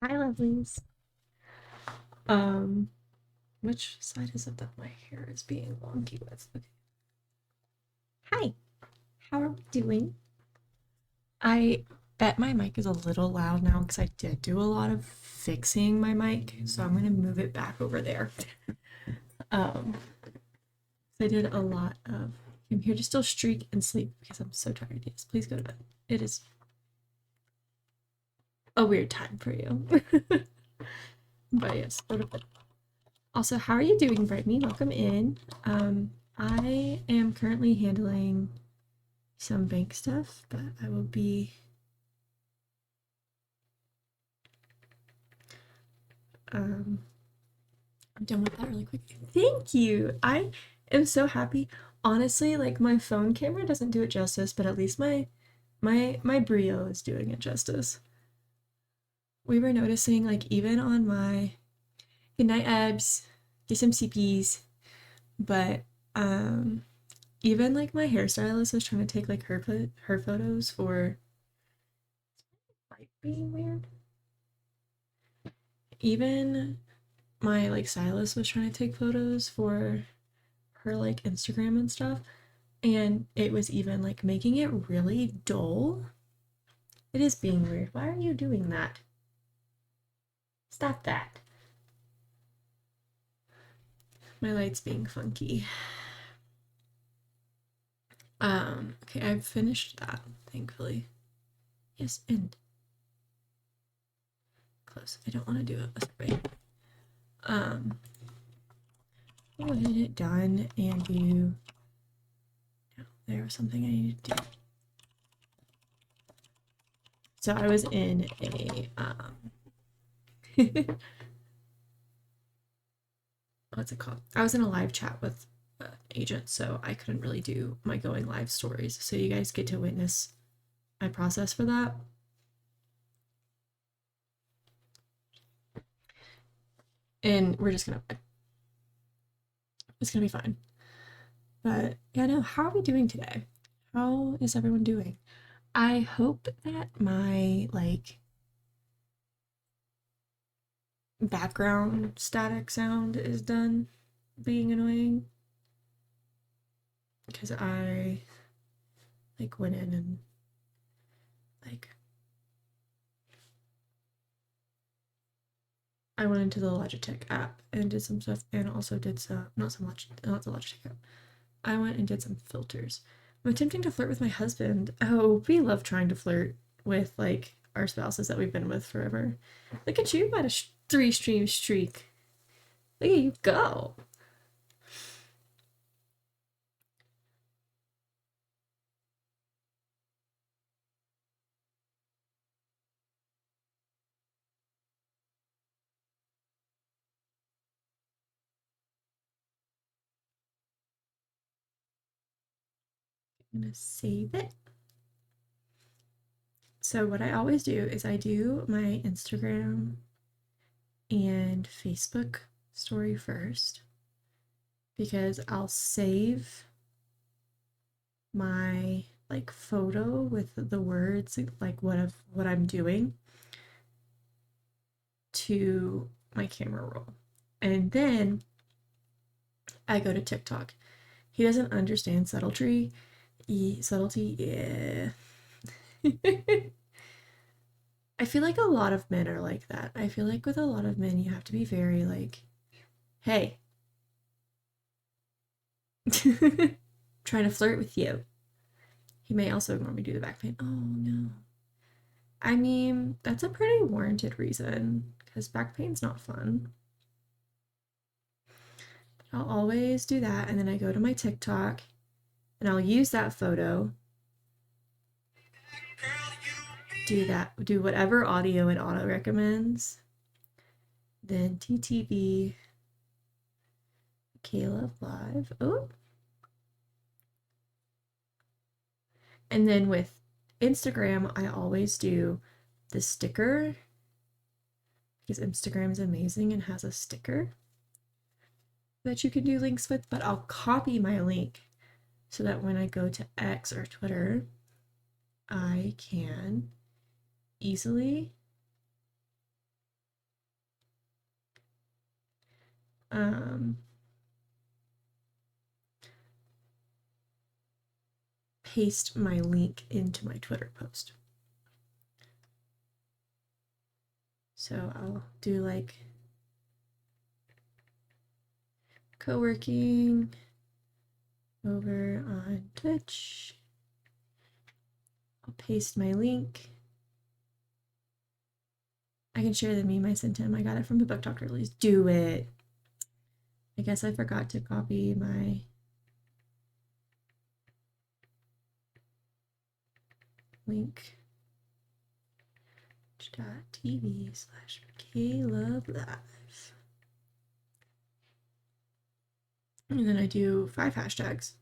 Hi, lovelies. Um, which side is it that my hair is being wonky with? Okay. Hi, how are we doing? I bet my mic is a little loud now because I did do a lot of fixing my mic, so I'm gonna move it back over there. Um, I did a lot of. I'm here to still streak and sleep because I'm so tired. Yes, please go to bed. It is a weird time for you, but yes, go to bed. Also, how are you doing, Brittany? Welcome in. I am currently handling some bank stuff, but I will be um I'm done with that really quick. Thank you. I am so happy. Honestly, like my phone camera doesn't do it justice, but at least my Brio is doing it justice. We were noticing like even on my good night abs, get some CPs, but even like my hairstylist was trying to take like her photos for like being weird. Even my like stylist was trying to take photos for her like Instagram and stuff, and it was even like making it really dull. It is being weird. Why are you doing that? Stop that. My light's being funky. Okay, I've finished that, thankfully. Yes, and close. I don't want to do it this way. Go ahead and hit done and do. No, there was something I needed to do. So I was in a what's it called? I was in a live chat with an agent, so I couldn't really do my going live stories. So you guys get to witness my process for that. And we're just gonna it's gonna be fine. But yeah, no, how are we doing today? How is everyone doing? I hope that my like background static sound is done being annoying. Because I like went in and like I went into the Logitech app and did some stuff and also did some not the Logitech app. I went and did some filters. I'm attempting to flirt with my husband. Oh, we love trying to flirt with like our spouses that we've been with forever. Look at you, about a 3 stream streak. Look at you go. I'm gonna save it. So what I always do is I do my Instagram and Facebook story first because I'll save my like photo with the words like what I'm doing to my camera roll. And then I go to TikTok. He doesn't understand subtlety. Subtlety, yeah. I feel like a lot of men are like that. I feel like with a lot of men, you have to be very like, hey, trying to flirt with you. He may also ignore me due to back pain. Oh no. I mean, that's a pretty warranted reason because back pain's not fun. I'll always do that. And then I go to my TikTok and I'll use that photo, do that, do whatever audio it auto recommends. Then TTV, Makayla Live. Oh. And then with Instagram, I always do the sticker because Instagram is amazing and has a sticker that you can do links with, but I'll copy my link so that when I go to X or Twitter, I can easily um, paste my link into my Twitter post. So I'll do like co-working over on Twitch. I'll paste my link. I can share the meme I sent him. I got it from the Book Talk release. Do it. I guess I forgot to copy my link. twitch.tv/Makayla Live. And then I do 5 hashtags.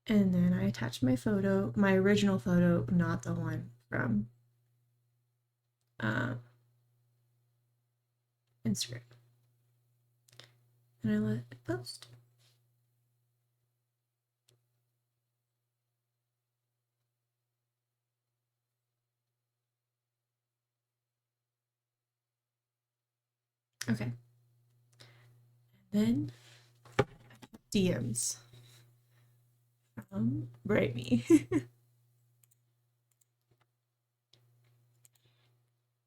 And then I attach my photo, my original photo, not the one from Instagram. And I let it post. Okay. And then DMs from Bright Me.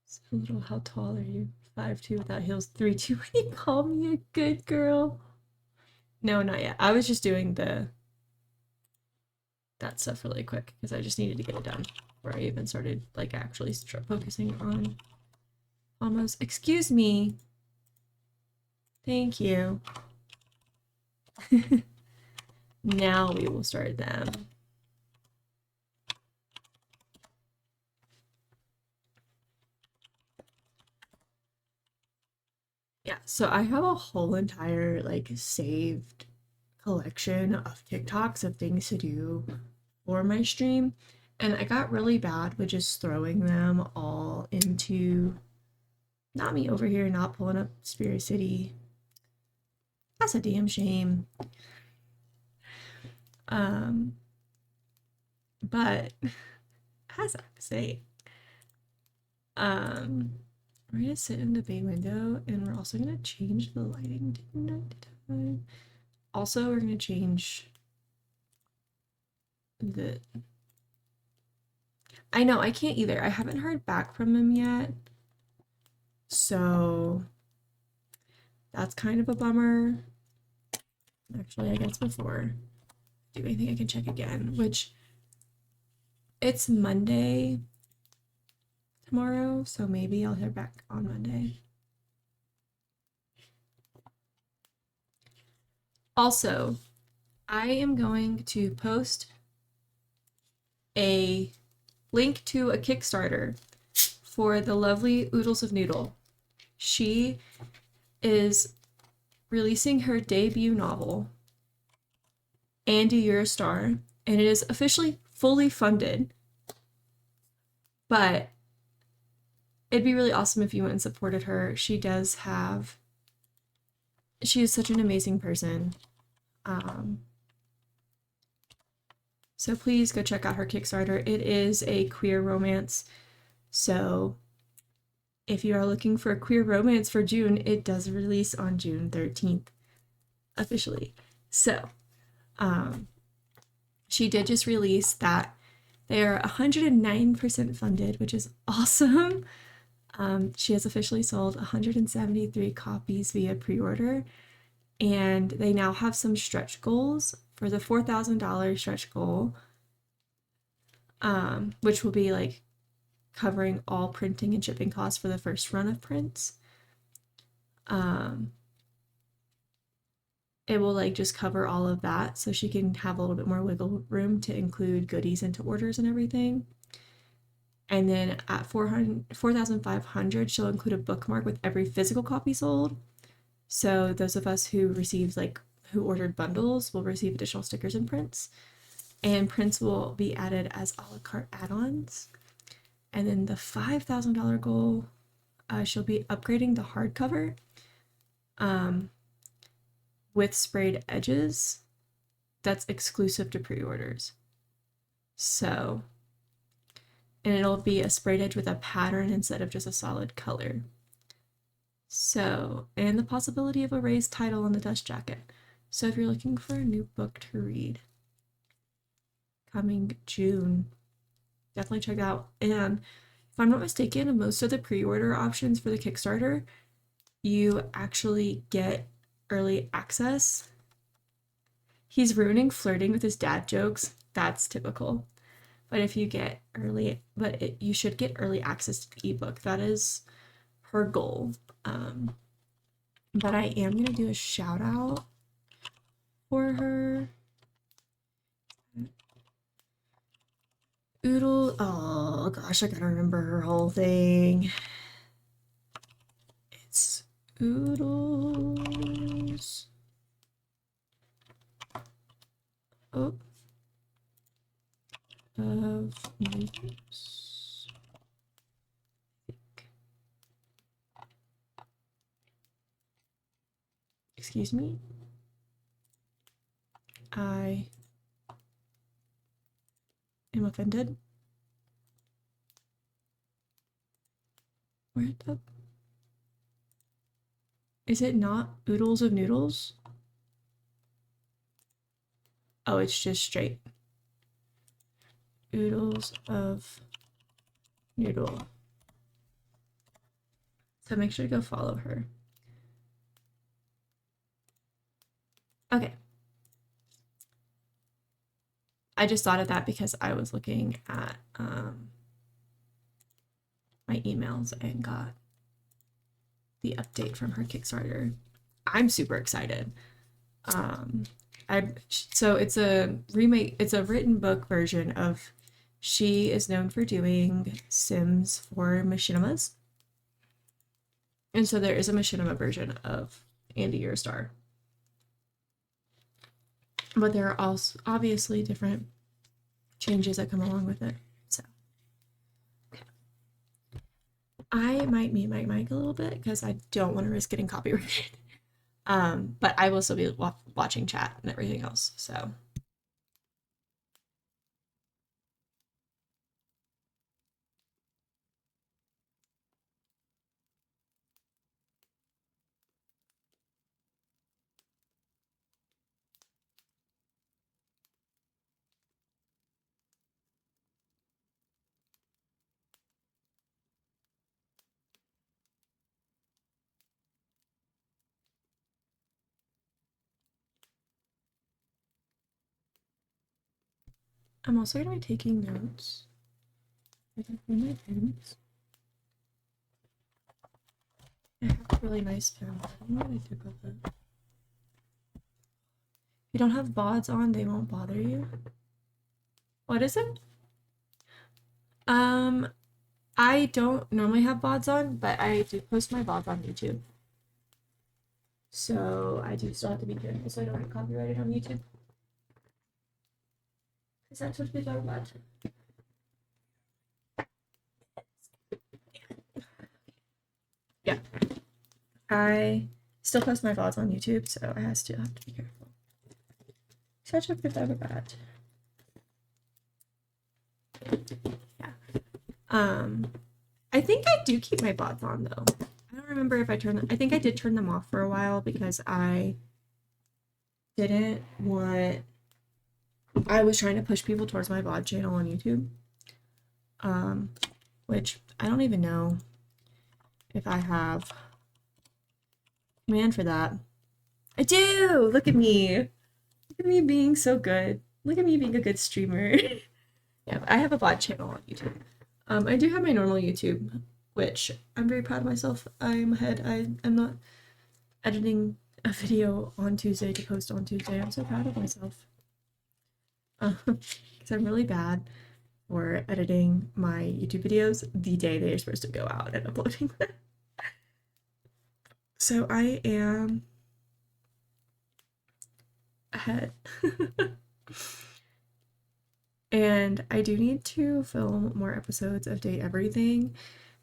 So little, how tall are you? 5'2" without heels, 3'2" when you call me a good girl. No, not yet. I was just doing that stuff really quick because I just needed to get it done before I even started like actually focusing on Pomos. Excuse me. Thank you. Now we will start them. Yeah, so I have a whole entire like saved collection of TikToks of things to do for my stream, and I got really bad with just throwing them all into, not me over here not pulling up Spirit City. That's a damn shame. But as I say, we're gonna sit in the bay window and we're also gonna change the lighting to nighttime. Also, we're gonna change the, I know I can't either. I haven't heard back from them yet. So that's kind of a bummer. Actually, I guess before I do anything I can check again, which it's Monday tomorrow, so maybe I'll hear back on Monday. Also, I am going to post a link to a Kickstarter for the lovely Oodles of Noodle. She is releasing her debut novel, Andy, You're a Star, and it is officially fully funded. But it'd be really awesome if you went and supported her. She is such an amazing person. So please go check out her Kickstarter. It is a queer romance. So if you are looking for a queer romance for June, it does release on June 13th, officially. So, she did just release that. They are 109% funded, which is awesome. She has officially sold 173 copies via pre-order, and they now have some stretch goals for the $4,000 stretch goal, which will be like covering all printing and shipping costs for the first run of prints. It will like just cover all of that so she can have a little bit more wiggle room to include goodies into orders and everything. And then at 4,500, she'll include a bookmark with every physical copy sold. So those of us who received like who ordered bundles will receive additional stickers and prints. And prints will be added as a la carte add-ons. And then the $5,000 goal, she'll be upgrading the hardcover with sprayed edges. That's exclusive to pre-orders. So, and it'll be a sprayed edge with a pattern instead of just a solid color. So, and the possibility of a raised title on the dust jacket. So if you're looking for a new book to read, coming June, definitely check it out. And if I'm not mistaken, most of the pre-order options for the Kickstarter, you actually get early access. He's ruining flirting with his dad jokes. That's typical. But if you get you should get early access to the ebook. That is her goal. But I am going to do a shout out for her. Oodle, oh gosh, I gotta remember her whole thing. It's Oodles. Oh. Of news. Excuse me. I am offended. Where the... Is it not Oodles of Noodles? Oh, it's just straight. Oodles of Noodle. So make sure to go follow her. Okay. I just thought of that because I was looking at my emails and got the update from her Kickstarter. I'm super excited. So it's a remake, it's a written book version of, she is known for doing Sims for machinimas. And so there is a machinima version of Andy, You're a Star. But there are also obviously different changes that come along with it. So okay. I might mute my mic a little bit because I don't want to risk getting copyrighted. But I will still be watching chat and everything else, so. I'm also going to be taking notes. I have my pens. I have a really nice pen. I don't know what I did with it. If you don't have VODs on, they won't bother you. What is it? I don't normally have VODs on, but I do post my VODs on YouTube. So I do still have to be careful so I don't get copyrighted on YouTube. Because that's what people are about. Yeah. I still post my VODs on YouTube, so I still have to be careful. Such a good ever bad. Yeah. I think I do keep my VODs on though. I don't remember if I turned them. I think I did turn them off for a while because I didn't want. I was trying to push people towards my VOD channel on YouTube. Which I don't even know if I have command for that. I do! Look at me! Look at me being so good. Look at me being a good streamer. Yeah, I have a VOD channel on YouTube. I do have my normal YouTube, which I'm very proud of myself. I'm ahead. I'm not editing a video on Tuesday to post on Tuesday. I'm so proud of myself. Because I'm really bad for editing my YouTube videos the day they are supposed to go out and uploading them. So I am ahead. And I do need to film more episodes of Date Everything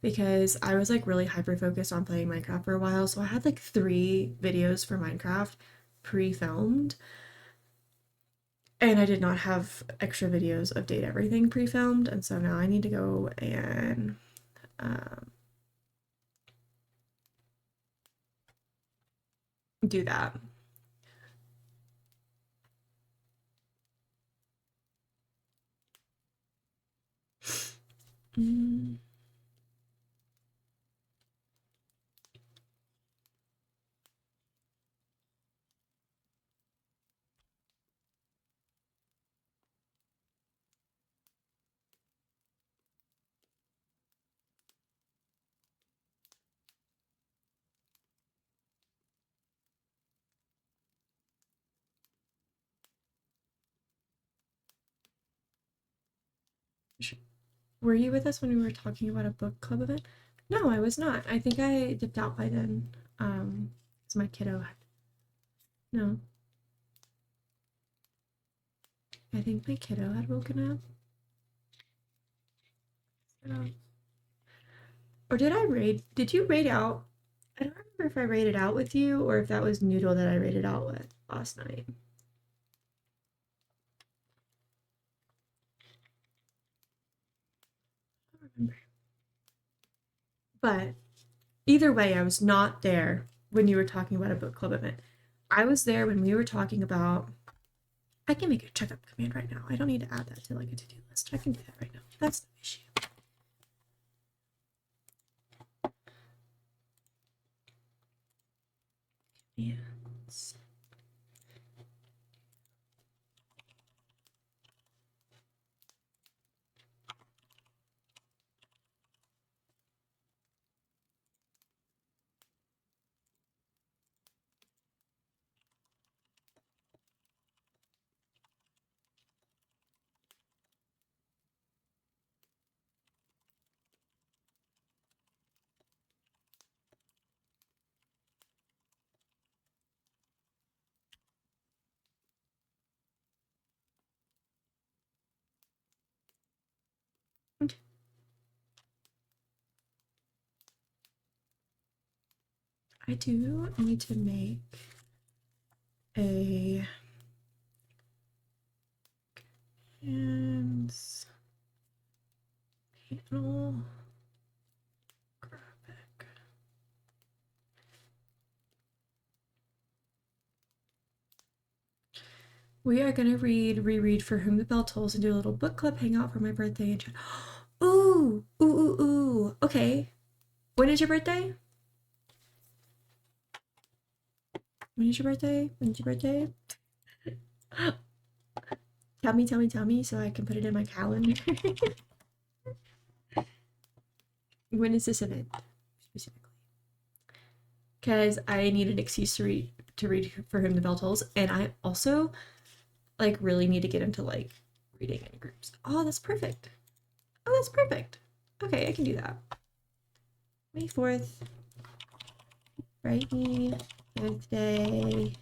because I was like really hyper focused on playing Minecraft for a while. So I had like 3 videos for Minecraft pre-filmed, and I did not have extra videos of Date Everything pre-filmed. And so now I need to go and do that. Mm. Were you with us when we were talking about a book club event? No, I was not. I think I dipped out by then. Because my kiddo had. No, I think my kiddo had woken up. So, or did I raid? Did you raid out? I don't remember if I raided out with you or if that was Noodle that I raided out with last night. I don't remember. But either way, I was not there when you were talking about a book club event. I was there when we were talking about. I can make a checkup command right now. I don't need to add that to like a to-do list. I can do that right now. That's the issue. Yes. I do need to make a hands panel graphic. We are gonna reread For Whom the Bell Tolls and do a little book club hangout for my birthday and chat. Ooh, ooh, ooh, ooh. Okay. When is your birthday? When is your birthday? When is your birthday? Tell me so I can put it in my calendar. When is this event specifically? Because I need an excuse to read For Whom the Bell Tolls, and I also like really need to get into like reading in groups. Oh, that's perfect. Oh, that's perfect. Okay, I can do that. May 4th. Write me birthday.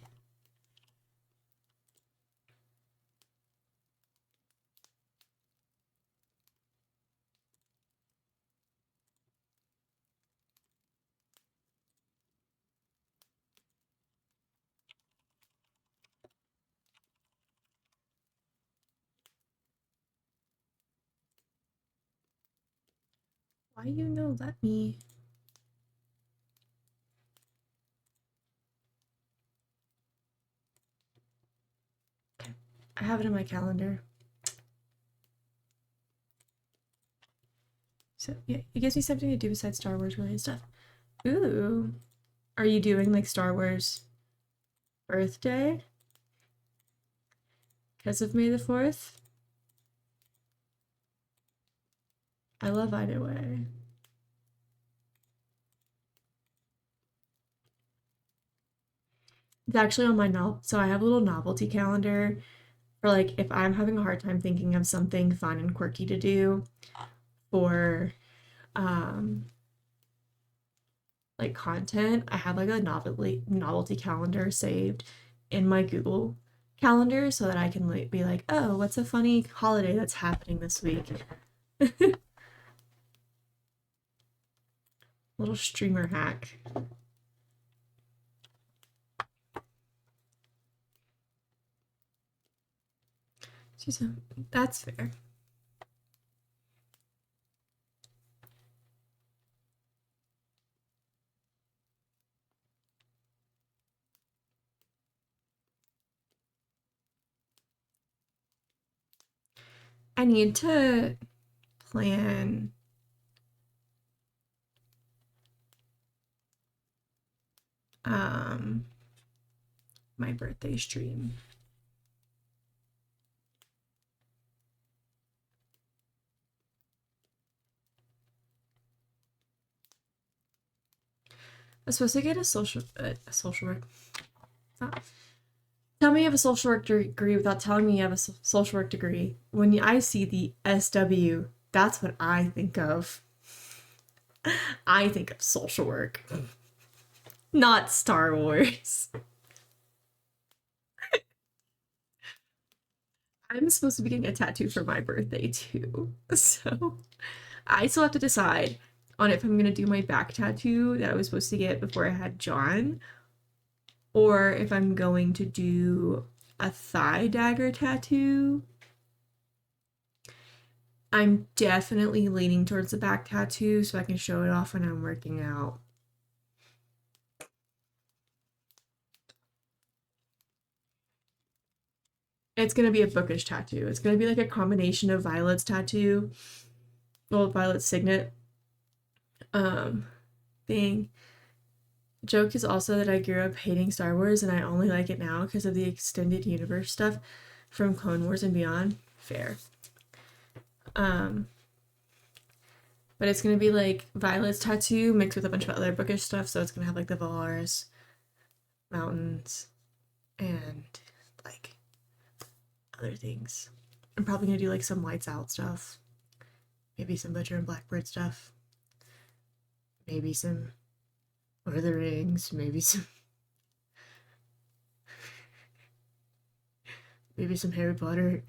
Why you no let me? Okay, I have it in my calendar. So yeah, it gives me something to do besides Star Wars related stuff. Ooh, are you doing like Star Wars birthday? Because of May the 4th? I love either way. It's actually on my so I have a little novelty calendar for like if I'm having a hard time thinking of something fun and quirky to do for um like content. I have like a novelty calendar saved in my Google calendar so that I can like be like, oh, what's a funny holiday that's happening this week? Little streamer hack. That's fair. I need to plan my birthday stream. I was supposed to get a social work. Tell me you have a social work degree without telling me you have a social work degree. When I see the SW, that's what I think of. I think of social work, not Star Wars. I'm supposed to be getting a tattoo for my birthday too. So I still have to decide on if I'm gonna do my back tattoo that I was supposed to get before I had John, or if I'm going to do a thigh dagger tattoo. I'm definitely leaning towards the back tattoo so I can show it off when I'm working out. It's gonna be a bookish tattoo. It's gonna be like a combination of Violet's tattoo, well, Violet's signet thing. Joke is also that I grew up hating Star Wars and I only like it now because of the extended universe stuff from Clone Wars and beyond. Fair. But it's gonna be like Violet's tattoo mixed with a bunch of other bookish stuff, so it's gonna have like the Valaris mountains and like other things. I'm probably gonna do like some lights out stuff, maybe some Butcher and Blackbird stuff, maybe some Lord of the Rings, maybe some Harry Potter.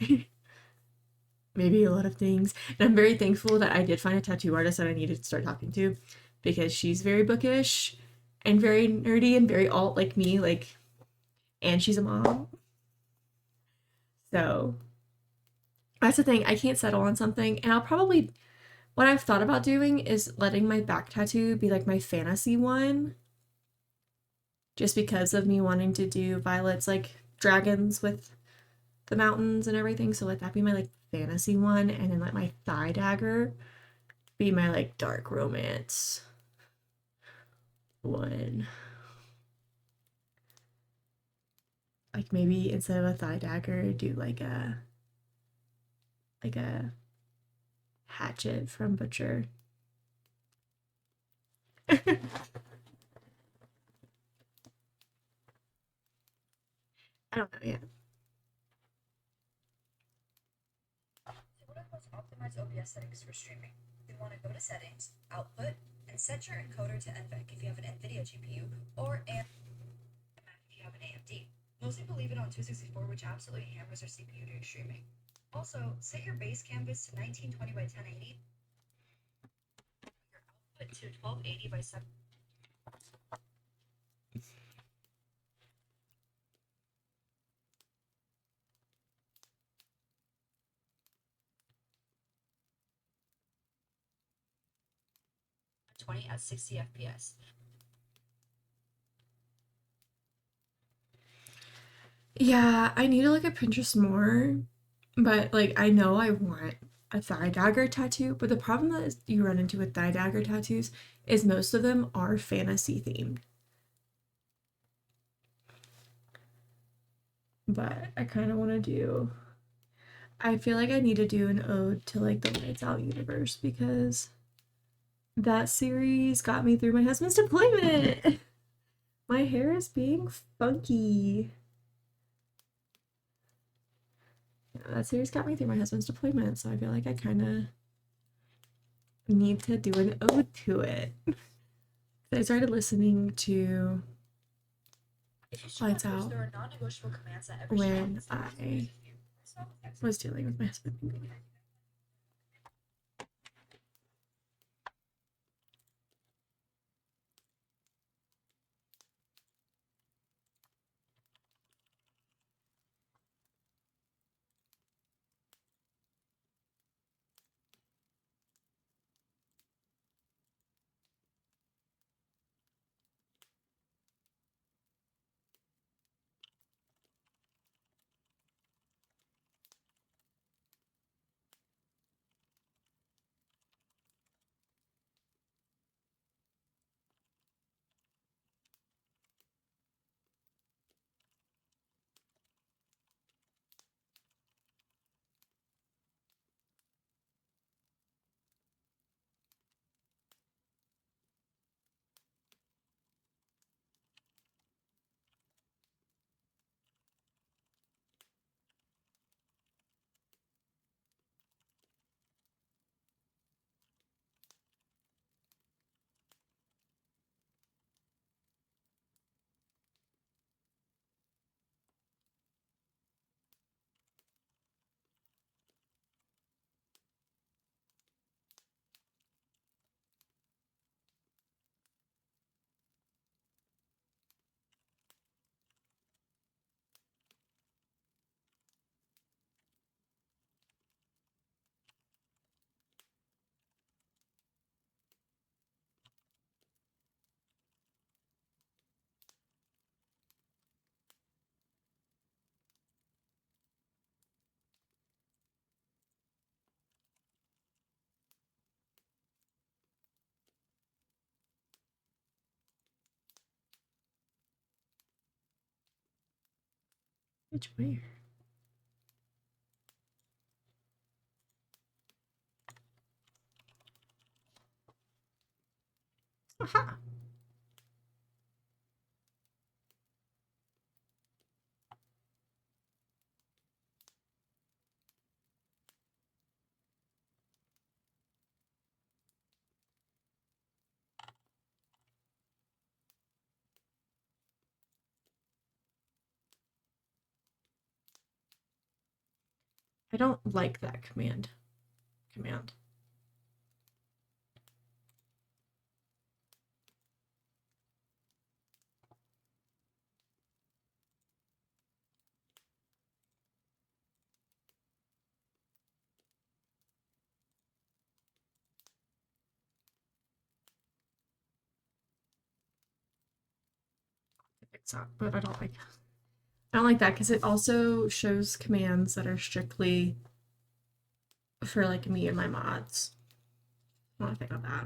Maybe a lot of things. And I'm very thankful that I did find a tattoo artist that I needed to start talking to, because she's very bookish and very nerdy and very alt like me, like, and she's a mom. So that's the thing. I can't settle on something, and I'll probably, what I've thought about doing is letting my back tattoo be like my fantasy one, just because of me wanting to do Violet's like dragons with the mountains and everything. So let that be my like fantasy one, and then let my thigh dagger be my like dark romance one. Like maybe instead of a thigh dagger, do like a hatchet from Butcher. I don't know yet. So what are the most optimized OBS settings for streaming? You want to go to settings, output, and set your encoder to NVENC if you have an NVIDIA GPU, or if you have an AMD. Most people leave it on 264, which absolutely hammers their CPU during streaming. Also, set your base canvas to 1920 by 1080, your output to 1280 by 7. 20 at 60 FPS. Yeah, I need to look at Pinterest more, but like I know I want a thigh dagger tattoo, but the problem that you run into with thigh dagger tattoos is most of them are fantasy themed. But I kind of want to do, I feel like I need to do an ode to like the Lights Out universe, because that series got me through my husband's deployment. My hair is being funky. Yeah, that series got me through my husband's deployment, so I feel like I kind of need to do an ode to it. I started listening to lights out there are non-negotiable commands that every when I was dealing with my husband. Which way? Aha! I don't like that command. Fix that, but I don't like that because it also shows commands that are strictly for like me and my mods. I want to think about that.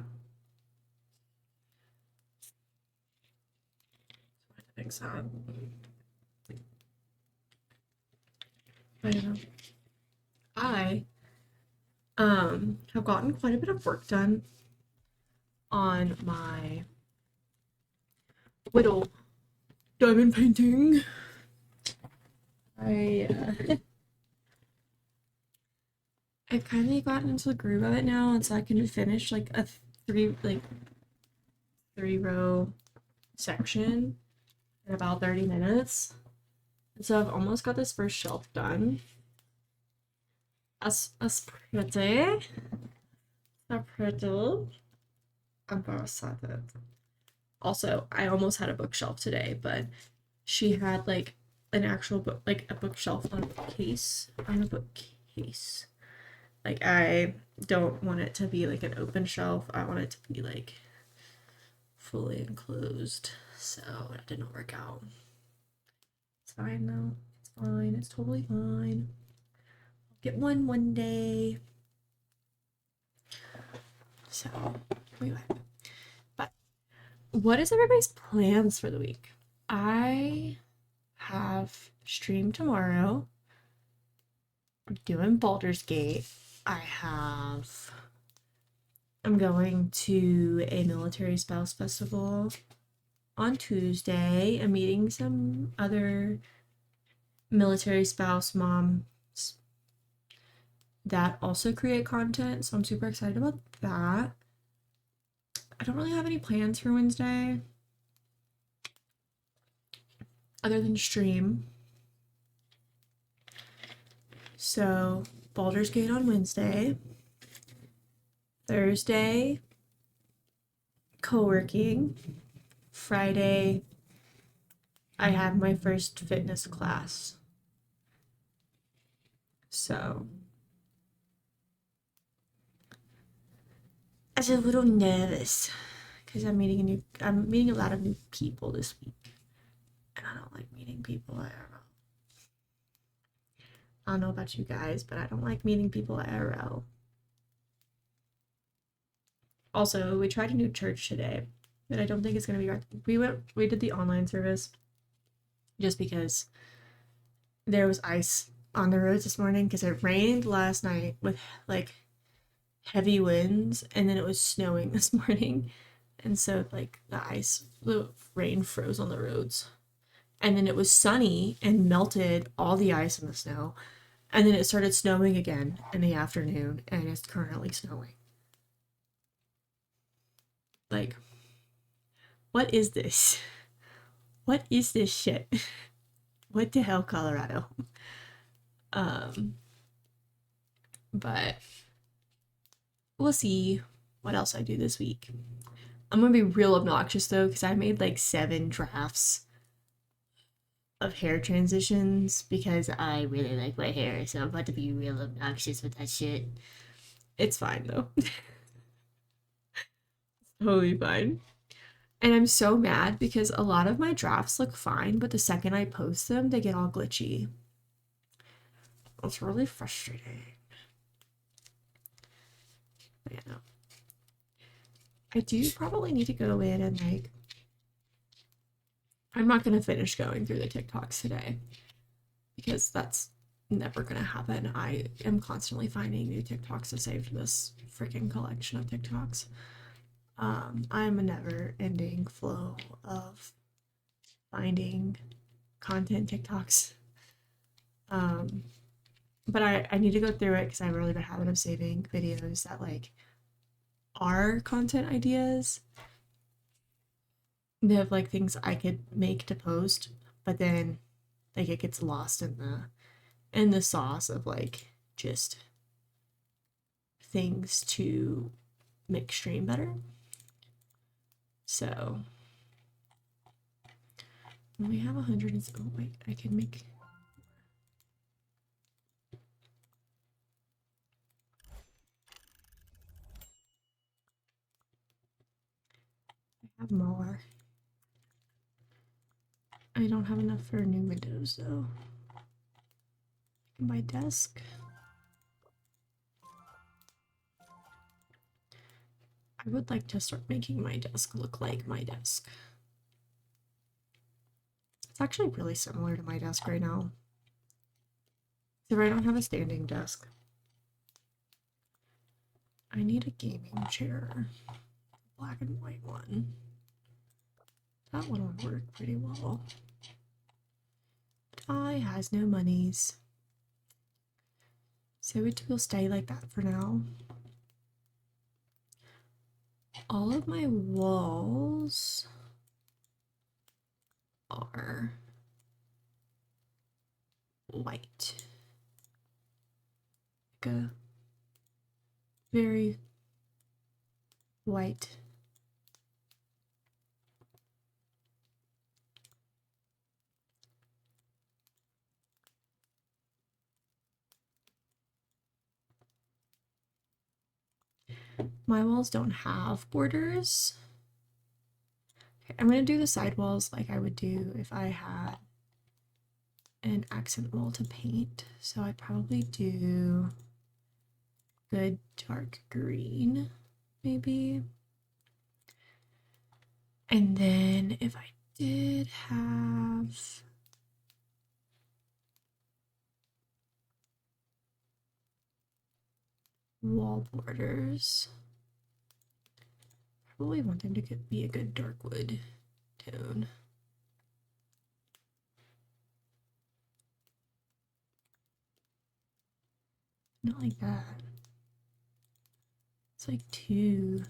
I think so. I don't know. I have gotten quite a bit of work done on my whittle diamond painting. I've kind of gotten into the groove of it now, and so I can finish like a three row section in about 30 minutes. And so I've almost got this first shelf done. As pretty. So pretty. I'm so excited. Also, I almost had a bookshelf today, but she had like an actual book, like a bookshelf on a bookcase. Like, I don't want it to be like an open shelf. I want it to be like fully enclosed. So that didn't work out. It's fine though. It's fine. It's totally fine. I'll get one day. So, anyway. But what is everybody's plans for the week? I have stream tomorrow. I'm doing Baldur's Gate. I'm going to a military spouse festival on Tuesday. I'm meeting some other military spouse moms that also create content, so I'm super excited about that. I don't really have any plans for Wednesday. other than stream. So, Baldur's Gate on Wednesday. Thursday, co-working. Friday, I have my first fitness class. So, I was a little nervous because I'm meeting a lot of new people this week. And I don't like meeting people IRL. I don't know about you guys, but I don't like meeting people IRL. Also, we tried a new church today, but I don't think it's gonna be right. We did the online service just because there was ice on the roads this morning because it rained last night with like heavy winds, and then it was snowing this morning, and so like the rain froze on the roads, and then it was sunny and melted all the ice and the snow, and then it started snowing again in the afternoon, and it's currently snowing. Like, what is this? What is this shit? What the hell, Colorado? Um, but we'll see what else I do this week. I'm gonna be real obnoxious though, because I made like 7 drafts of hair transitions because I really like my hair, so I'm about to be real obnoxious with that shit. It's fine though. Totally fine. And I'm so mad because a lot of my drafts look fine, but the second I post them, they get all glitchy. It's really frustrating. But yeah, no. I do probably need to go in and like, I'm not gonna finish going through the TikToks today because that's never gonna happen. I am constantly finding new TikToks to save to this freaking collection of TikToks. I'm a never ending flow of finding content TikToks. Um, but I need to go through it because I have a really bad habit of saving videos that like are content ideas. They have like things I could make to post, but then like it gets lost in the sauce of like just things to make stream better. So we have 100 and oh wait, I can make I have more. I don't have enough for new windows though. My desk. I would like to start making my desk look like my desk. It's actually really similar to my desk right now. So I don't have a standing desk. I need a gaming chair. Black and white one. That one would work pretty well. But I has no monies. So it will stay like that for now. All of my walls are white. Like a very white. My walls don't have borders. Okay, I'm gonna do the side walls like I would do if I had an accent wall to paint. So I'd probably do good dark green, maybe. And then if I did have wall borders, probably want them to be a good dark wood tone. Not like that. It's like too.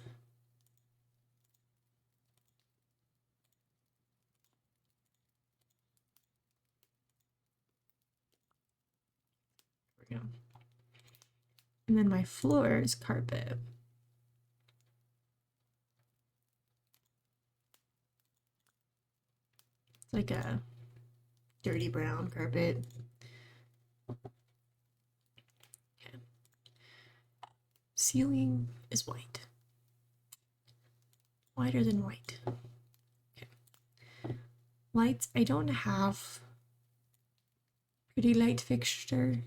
we go. And then my floor is carpet. It's like a dirty brown carpet. Okay. Ceiling is white. Whiter than white. Okay. Lights, I don't have pretty light fixture.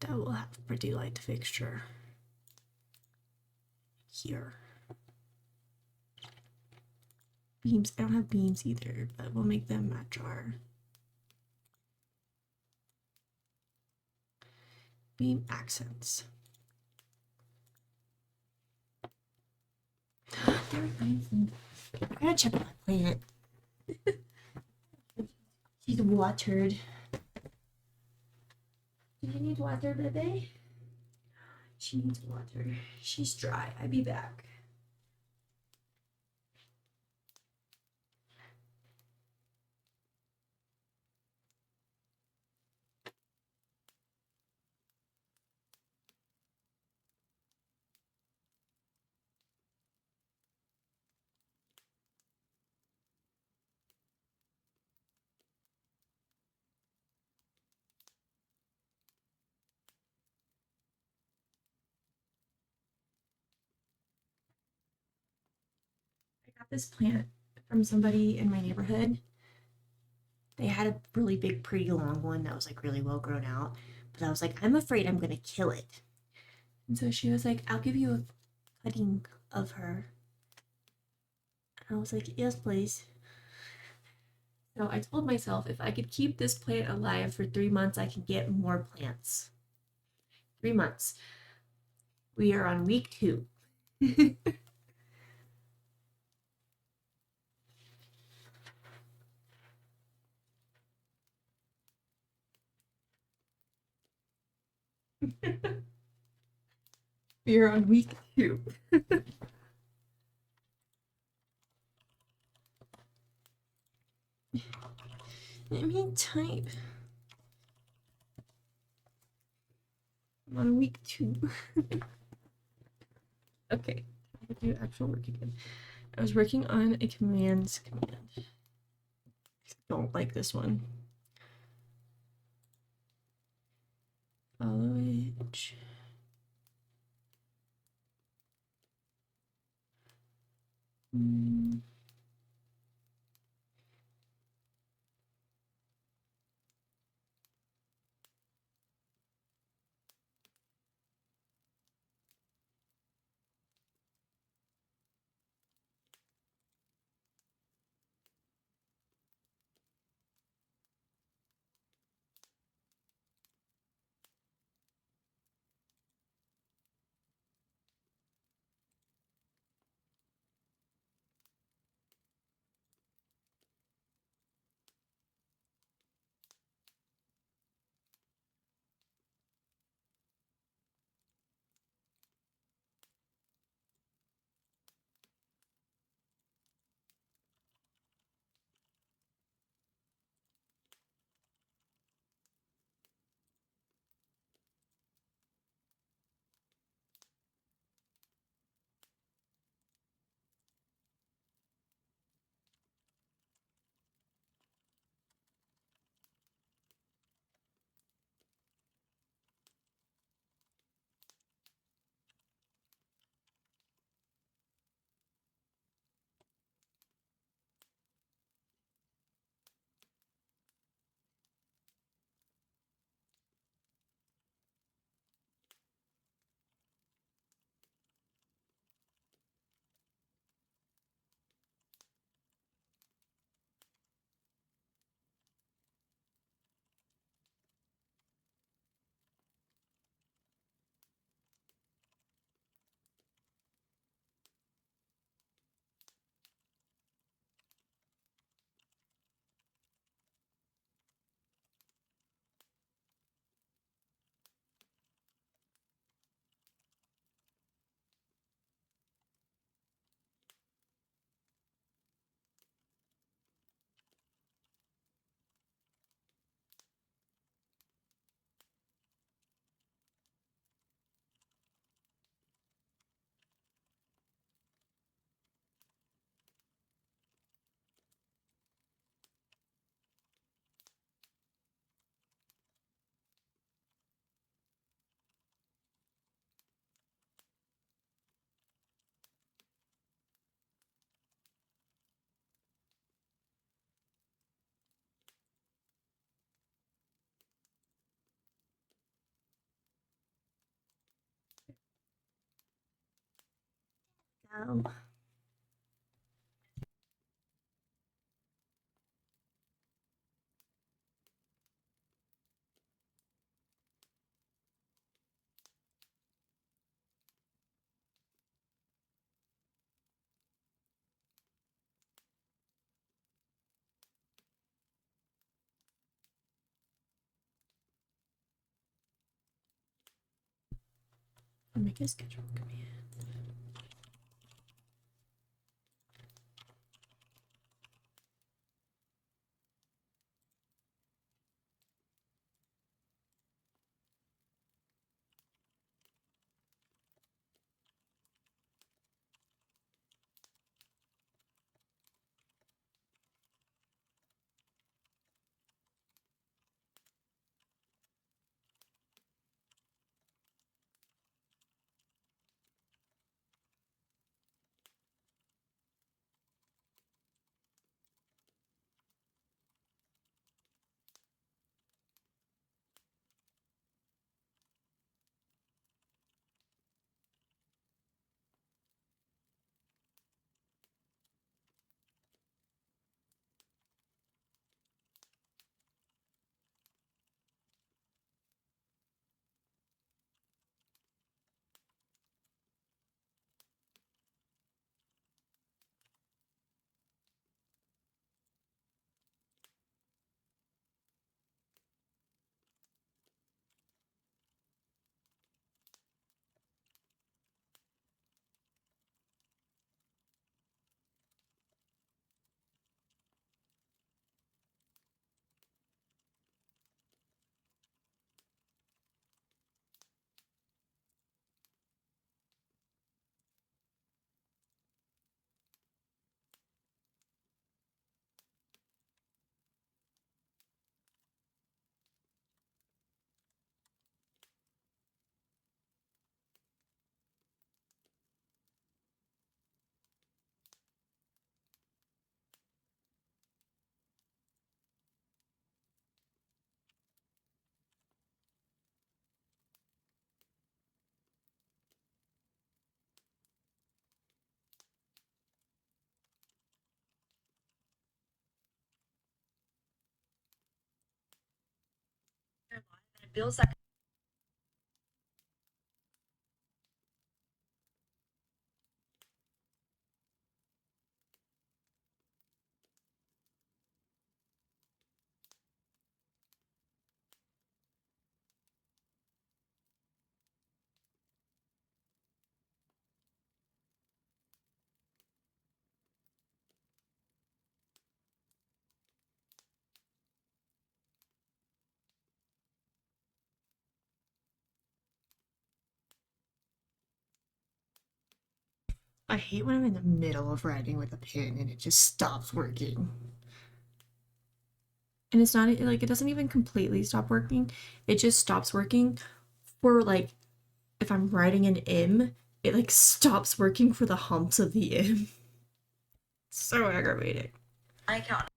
But I will have pretty light fixture here. Beams, I don't have beams either, but we'll make them match our beam accents. I gotta check on my plant. She's watered. Do you need water, baby? She needs water. She's dry. I'll be back. I got this plant from somebody in my neighborhood. They had a really big, pretty long one that was like really well grown out. But I was like, I'm afraid I'm gonna kill it. And so she was like, I'll give you a cutting of her. And I was like, yes, please. So I told myself if I could keep this plant alive for 3 months, I can get more plants. 3 months. We are on week 2. We are on week 2. Let me type. I'm on week 2. Okay, I'll do actual work again. I was working on a commands command. I don't like this one. Follow it. Wow. Make a schedule command. It builds that. I hate when I'm in the middle of writing with a pen and it just stops working. And it's not like it doesn't even completely stop working. It just stops working for like if I'm writing an M, it like stops working for the humps of the M. So aggravating. My account.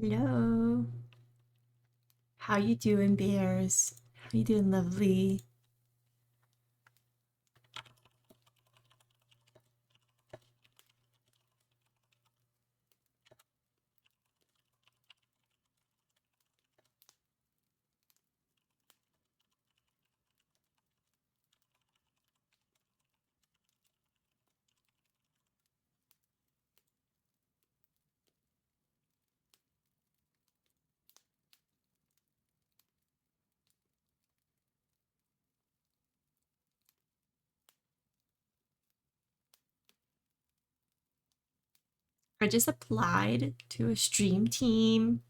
Hello. How you doing, bears? How you doing, lovely? I just applied to a stream team.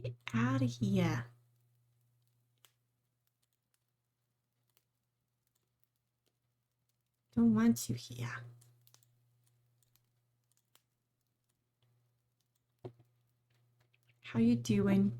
Get out of here. Don't want you here. How you doing?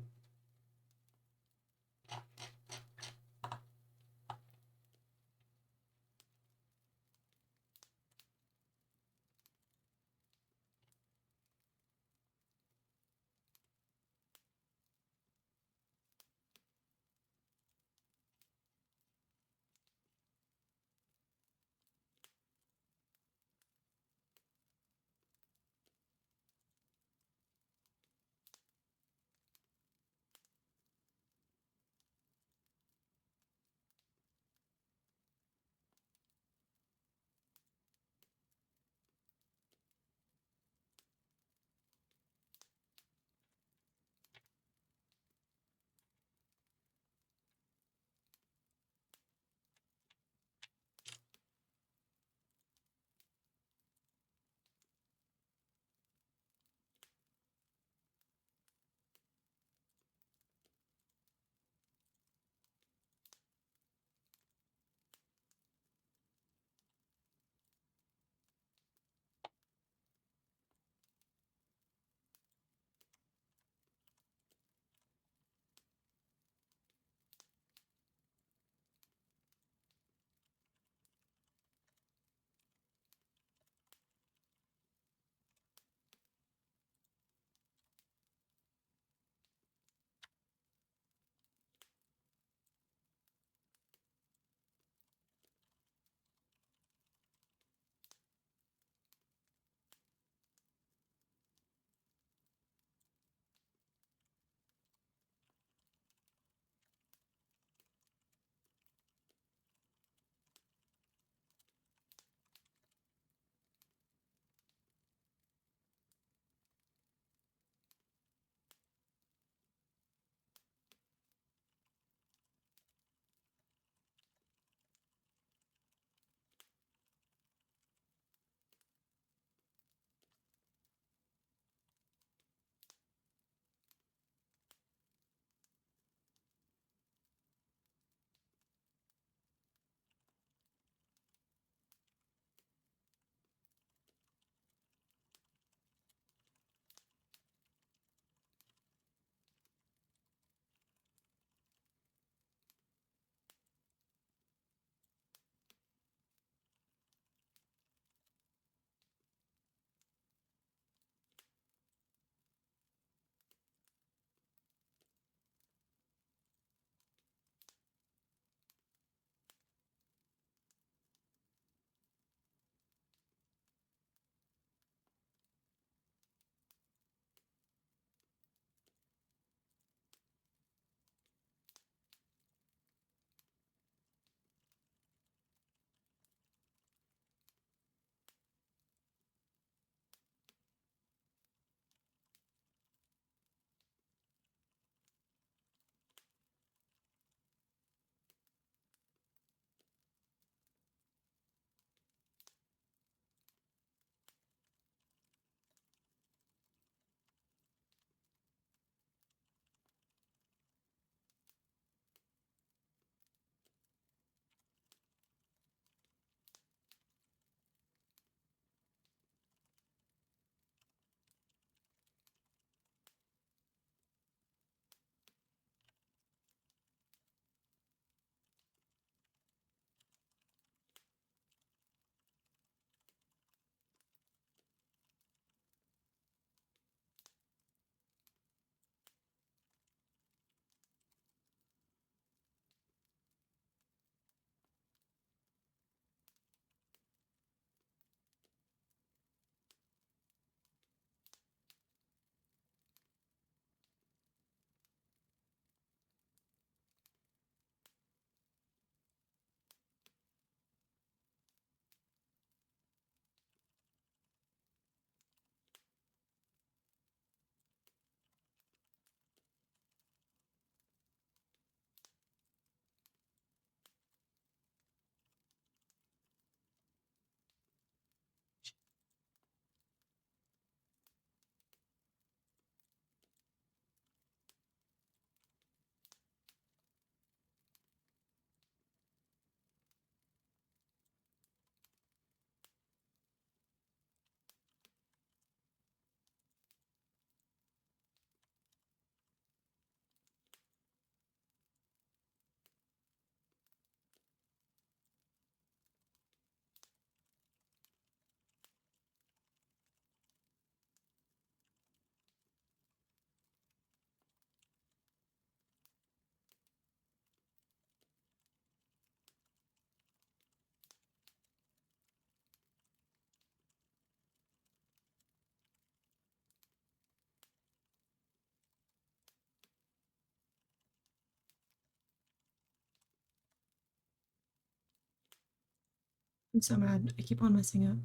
I'm so mad. I keep on messing up.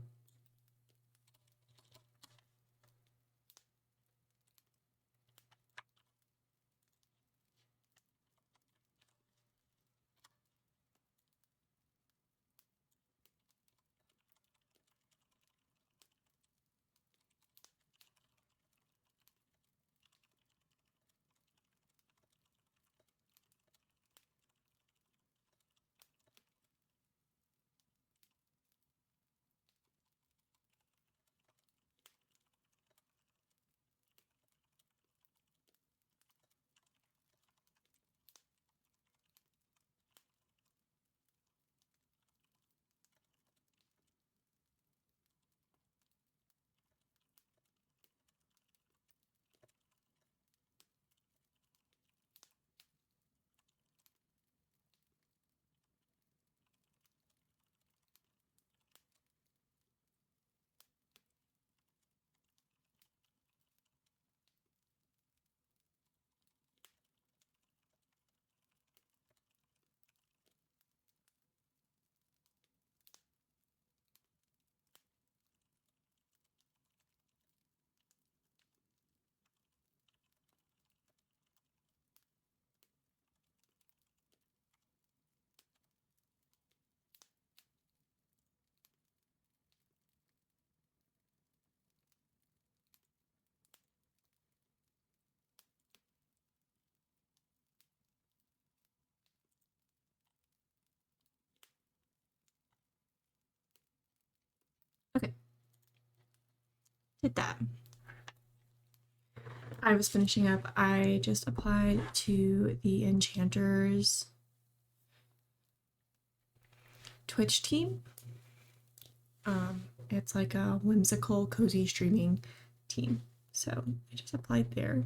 Okay. Did that. I was finishing up. I just applied to the Enchanters Twitch team. It's like a whimsical, cozy streaming team. So I just applied there.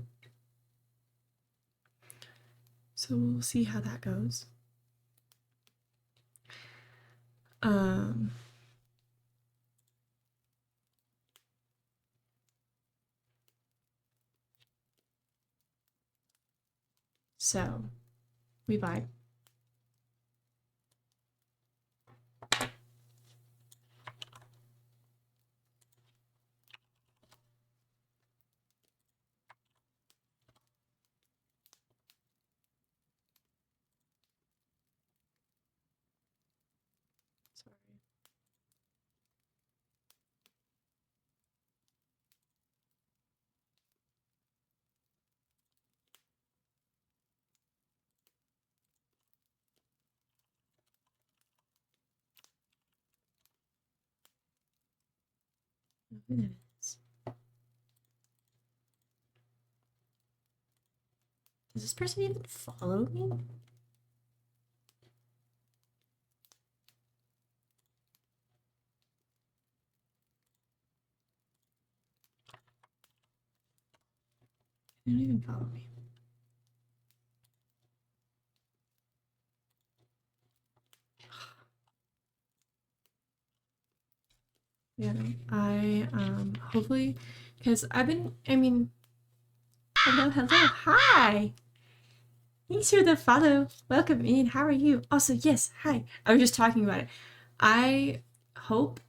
So we'll see how that goes. So we vibe. Sorry. Who that is? Does this person even follow me? They don't even follow me. Yeah, I hopefully, because hello, hi. Thanks for the follow. Welcome in. How are you? Also, yes, hi. I was just talking about it. I hope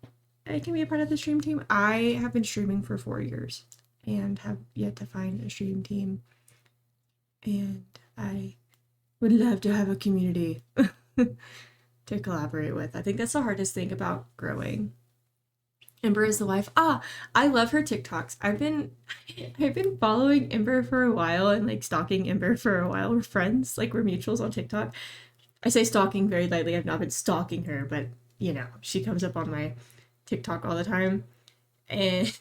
I can be a part of the stream team. I have been streaming for 4 years and have yet to find a stream team. And I would love to have a community to collaborate with. I think that's the hardest thing about growing. Ember is the wife. I love her TikToks. I've been following Ember for a while and like stalking Ember for a while. We're friends, like we're mutuals on TikTok. I say stalking very lightly. I've not been stalking her, but you know, she comes up on my TikTok all the time. And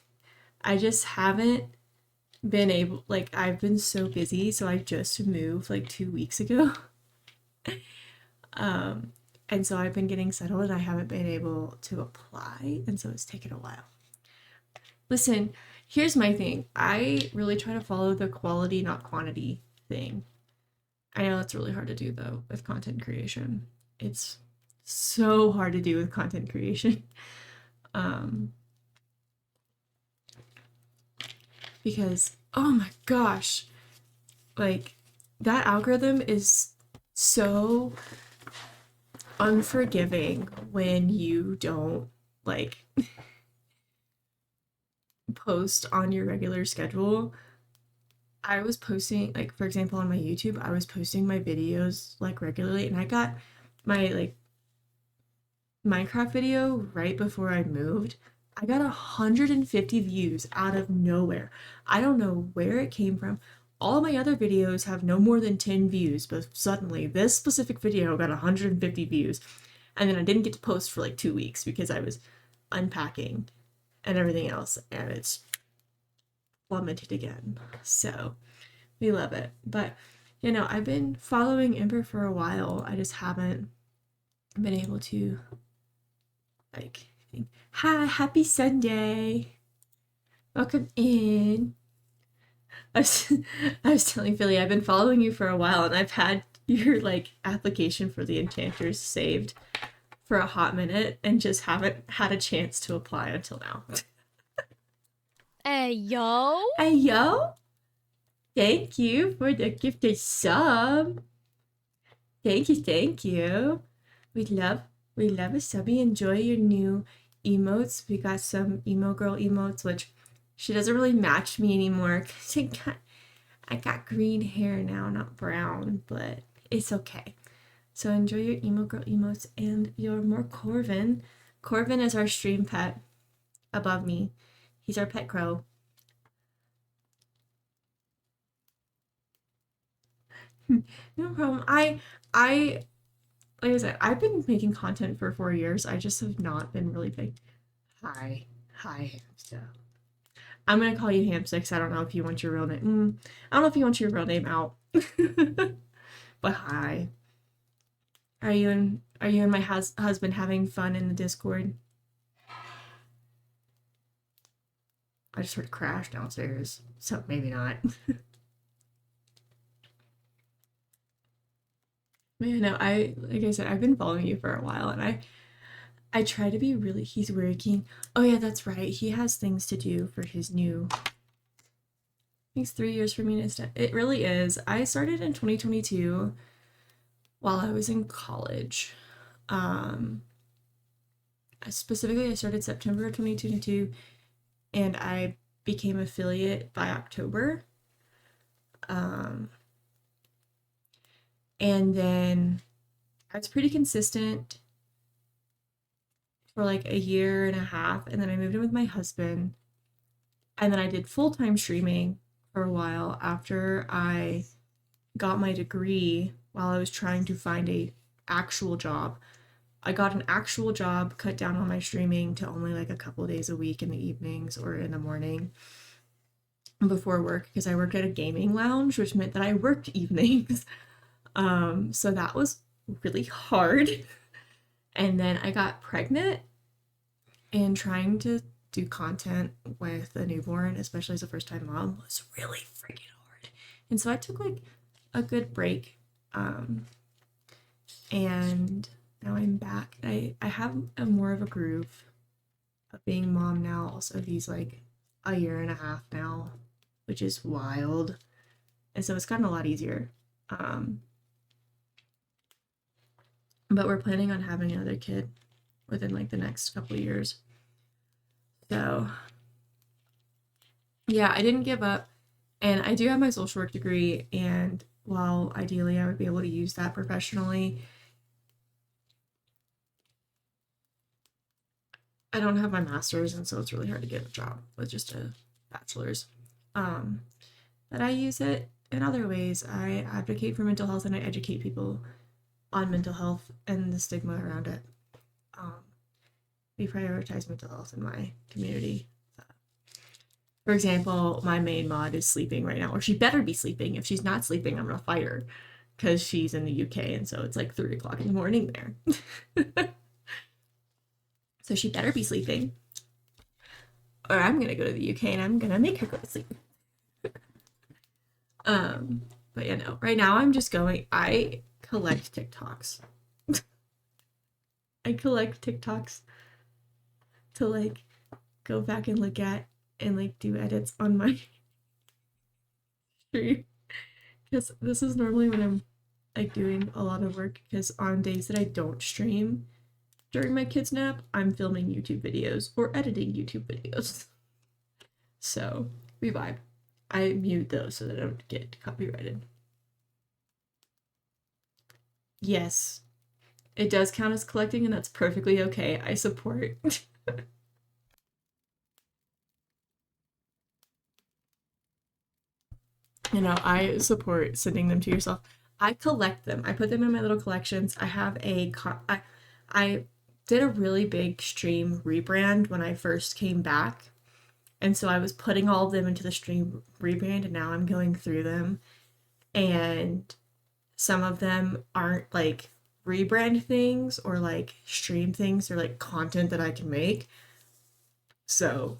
I just haven't been able, like, I've been so busy. So I just moved like 2 weeks ago. And so I've been getting settled and I haven't been able to apply. And so it's taken a while. Listen, here's my thing. I really try to follow the quality, not quantity thing. I know that's really hard to do though with content creation. It's so hard to do with content creation. Because, oh my gosh, like that algorithm is so unforgiving when you don't like post on your regular schedule. I was posting, like, for example, on my YouTube, I was posting my videos like regularly, and I got my like Minecraft video right before I moved. I got 150 views out of nowhere. I don't know where it came from. All my other videos have no more than 10 views, but suddenly this specific video got 150 views. And then I didn't get to post for like 2 weeks because I was unpacking and everything else, and it's plummeted again. So we love it. But I've been following Ember for a while. I just haven't been able to like hi, happy Sunday. Welcome in. I was, I was telling Philly I've been following you for a while, and I've had your like application for the enchanters saved for a hot minute and just haven't had a chance to apply until now. Hey, yo. Hey yo, thank you for the gifted sub. Thank you, thank you. We love we love a subby. Enjoy your new emotes. We got some emo girl emotes, which she doesn't really match me anymore because I got green hair now, not brown, but it's okay. So enjoy your emo girl emotes and your more Corvin. Corvin is our stream pet above me. He's our pet crow. No problem. I like I said, I've been making content for 4 years. I just have not been really big. Hi. Hi, Hamster. I'm gonna call you Hamster because I don't know if you want your real name. I don't know if you want your real name out. But hi. Are you and my husband having fun in the Discord? I just heard a crash downstairs, so maybe not. Man, no, I like I said, I've been following you for a while, and I try to be really. He's working. Oh yeah, that's right. He has things to do for his new. I think it's 3 years for me to start. It really is. I started in 2022 while I was in college. Um, Specifically, I started September of 2022, and I became affiliate by October. Um, and then I was pretty consistent for like a year and a half, and then I moved in with my husband, and then I did full-time streaming for a while after I got my degree while I was trying to find a actual job. I got an actual job, cut down on my streaming to only like a couple of days a week in the evenings or in the morning before work because I worked at a gaming lounge, which meant that I worked evenings. So that was really hard. And then I got pregnant, and trying to do content with a newborn, especially as a first time mom, was really freaking hard. And so I took like a good break. And now I'm back. I have a more of a groove of being mom now. Also, he's like a year and a half now, which is wild. And so it's gotten a lot easier. But we're planning on having another kid within like the next couple of years. So yeah, I didn't give up. And I do have my social work degree, and while ideally I would be able to use that professionally, I don't have my master's, and so it's really hard to get a job with just a bachelor's. Um, but I use it in other ways. I advocate for mental health, and I educate people on mental health and the stigma around it. Um, we prioritize mental health in my community. For example, my main mod is sleeping right now, or she better be sleeping. If she's not sleeping, I'm gonna fight her because she's in the UK, and so it's like 3 o'clock in the morning there. So she better be sleeping, or I'm gonna go to the UK and I'm gonna make her go to sleep. But yeah, no. Right now, I'm just going. I collect TikToks. I collect TikToks to like go back and look at and like do edits on my stream because this is normally when I'm like doing a lot of work because on days that I don't stream during my kids' nap, I'm filming YouTube videos or editing YouTube videos. So we vibe. I mute those so that I don't get copyrighted. Yes, it does count as collecting, and that's perfectly okay. I support. You know, I support sending them to yourself. I collect them. I put them in my little collections. I have I did a really big stream rebrand when I first came back. And so I was putting all of them into the stream rebrand, and now I'm going through them. And some of them aren't like rebrand things or like stream things or like content that I can make. So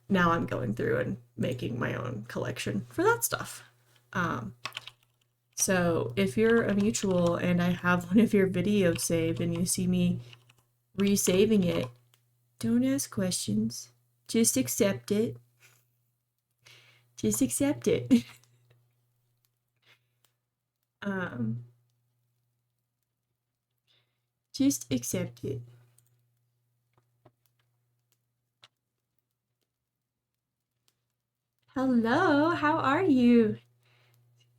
now I'm going through and making my own collection for that stuff. Um, so if you're a mutual and I have one of your videos saved and you see me resaving it, don't ask questions. Just accept it. Just accept it. um, just accept it. Hello, how are you?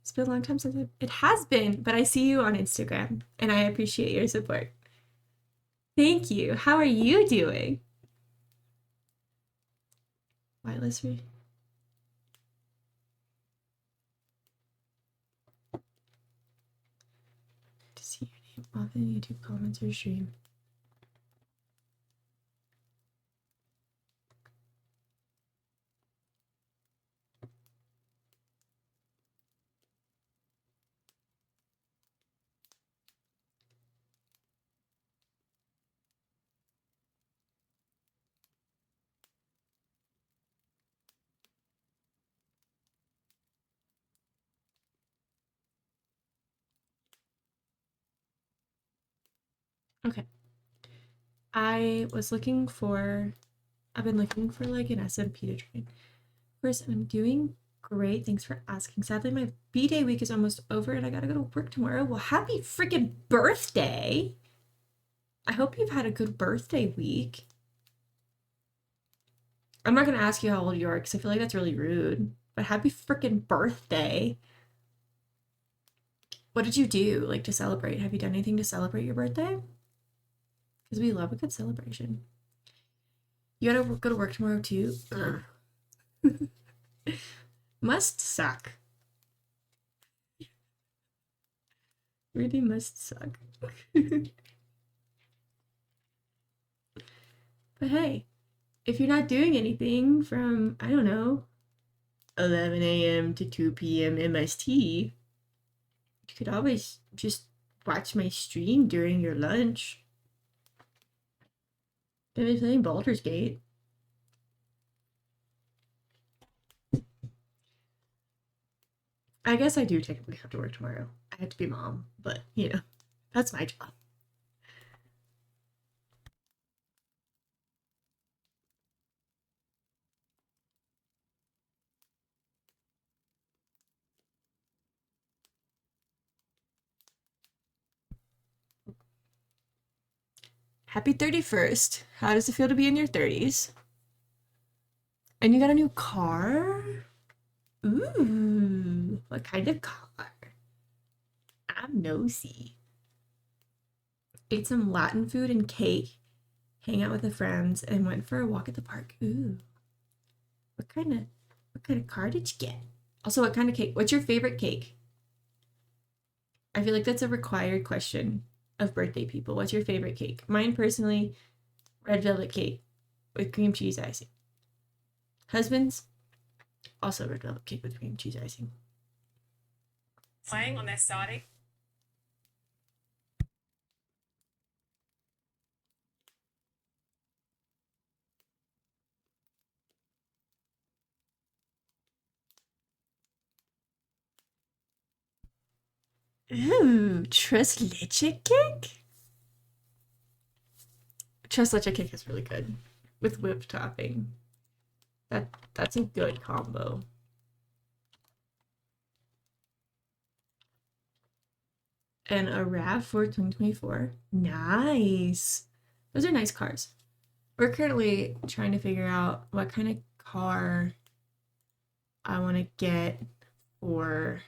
It's been a long time since it has been, but I see you on Instagram and I appreciate your support. Thank you. How are you doing? Whitelist me. To see your name often in YouTube comments or stream. Okay. I've been looking for like an SMP to join. First, I'm doing great. Thanks for asking. Sadly, my B-Day week is almost over and I gotta go to work tomorrow. Well, happy freaking birthday! I hope you've had a good birthday week. I'm not gonna ask you how old you are because I feel like that's really rude. But happy freaking birthday! What did you do like to celebrate? Have you done anything to celebrate your birthday? Because we love a good celebration. You gotta go to work tomorrow too. Must suck. Really must suck. But hey, if you're not doing anything from, I don't know, 11 a.m. to 2 p.m. MST, you could always just watch my stream during your lunch. Gonna be playing Baldur's Gate. I guess I do technically have to work tomorrow. I have to be mom, but you know, that's my job. Happy 31st. How does it feel to be in your 30s? And you got a new car? Ooh, what kind of car? I'm nosy. Ate some Latin food and cake, hang out with the friends, and went for a walk at the park. Ooh, what kind of car did you get? Also, what kind of cake? What's your favorite cake? I feel like that's a required question of birthday people. What's your favorite cake? Mine personally, red velvet cake with cream cheese icing. Husband's also red velvet cake with cream cheese icing. Playing on their starting. Ooh, tres leche cake? Tres leche cake is really good with whipped topping. That's a good combo. and a RAV4 2024. Nice. Those are nice cars. We're currently trying to figure out what kind of car I want to get for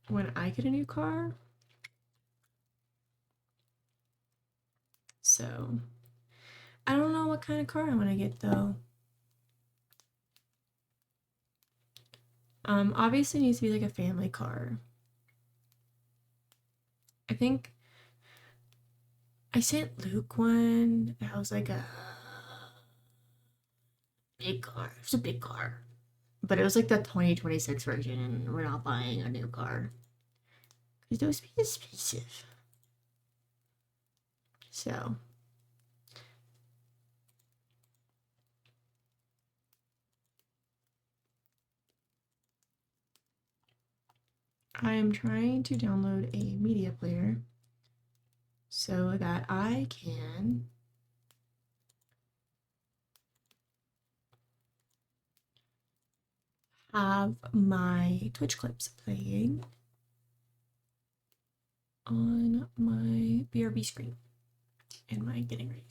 when I get a new car. So I don't know what kind of car I want to get though. Obviously it needs to be like a family car. I think I sent Luke one that was like a big car. It was a big car. But it was like the 2026 version, and we're not buying a new car. Because those be expensive. So. I am trying to download a media player so that I can have my Twitch clips playing on my BRB screen in my getting ready.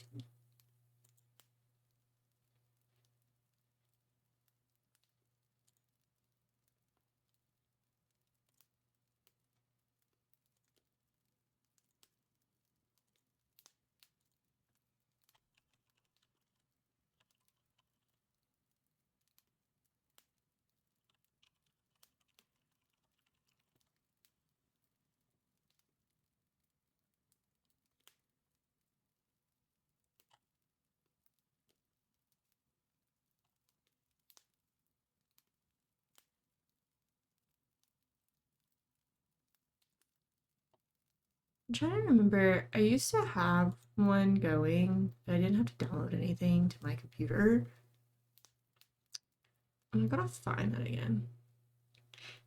I'm trying to remember, I used to have one going, but I didn't have to download anything to my computer. I'm gonna find that again.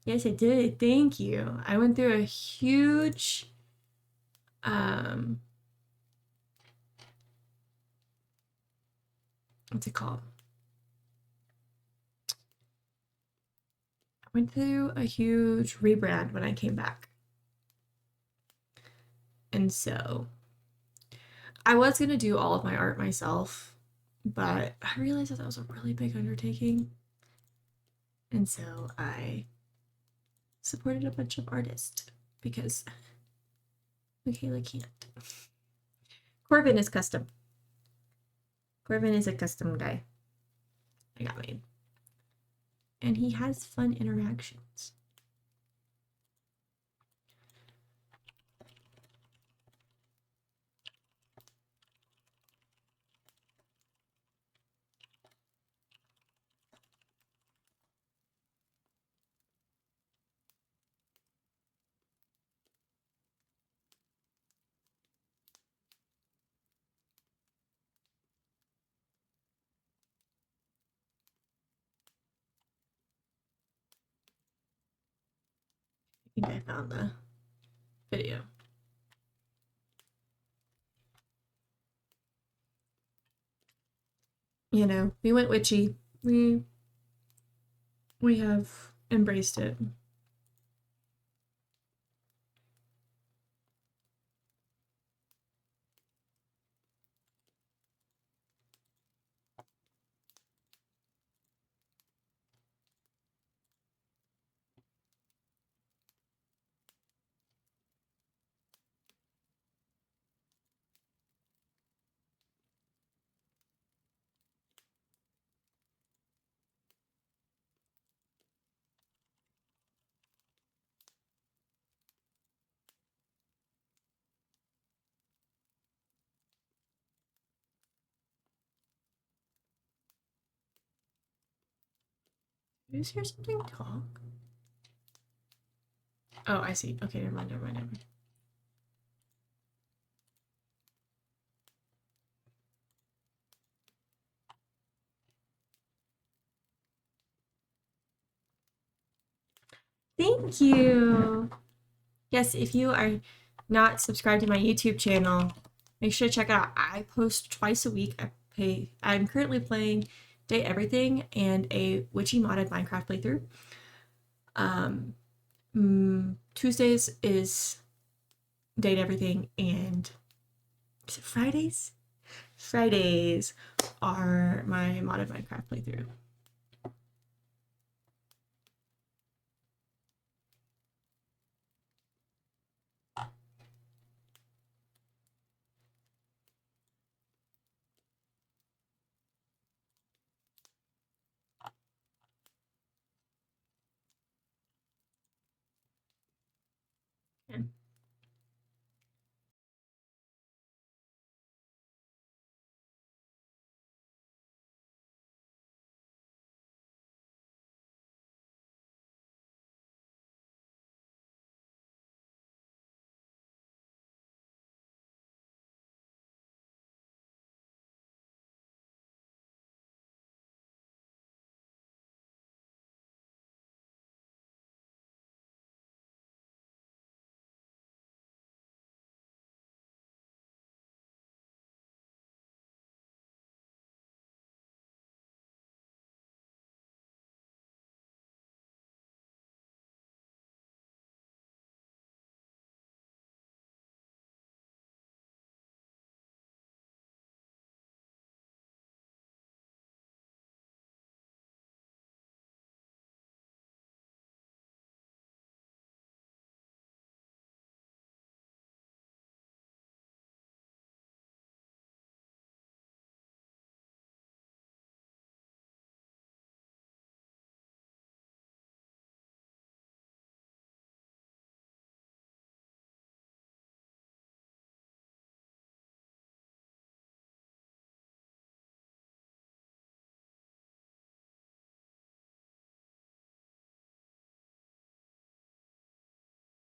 Yes, I did. Thank you. I went through a huge what's it called? I went through a huge rebrand when I came back. And so I was gonna do all of my art myself, but I realized that was a really big undertaking. And so I supported a bunch of artists because Makayla can't. Corbin is custom. Corbin is a custom guy I got made. And he has fun interactions. I think I found the video. You know, we went witchy. We have embraced it. Did you just hear something talk? Oh, I see. Okay, never mind, never mind, never mind. Thank you. Yes, if you are not subscribed to my YouTube channel, make sure to check it out. I post twice a week. I'm currently playing Date Everything and a witchy modded Minecraft playthrough. Tuesdays is Date Everything, and is it Fridays? Fridays are my modded Minecraft playthrough. Yeah.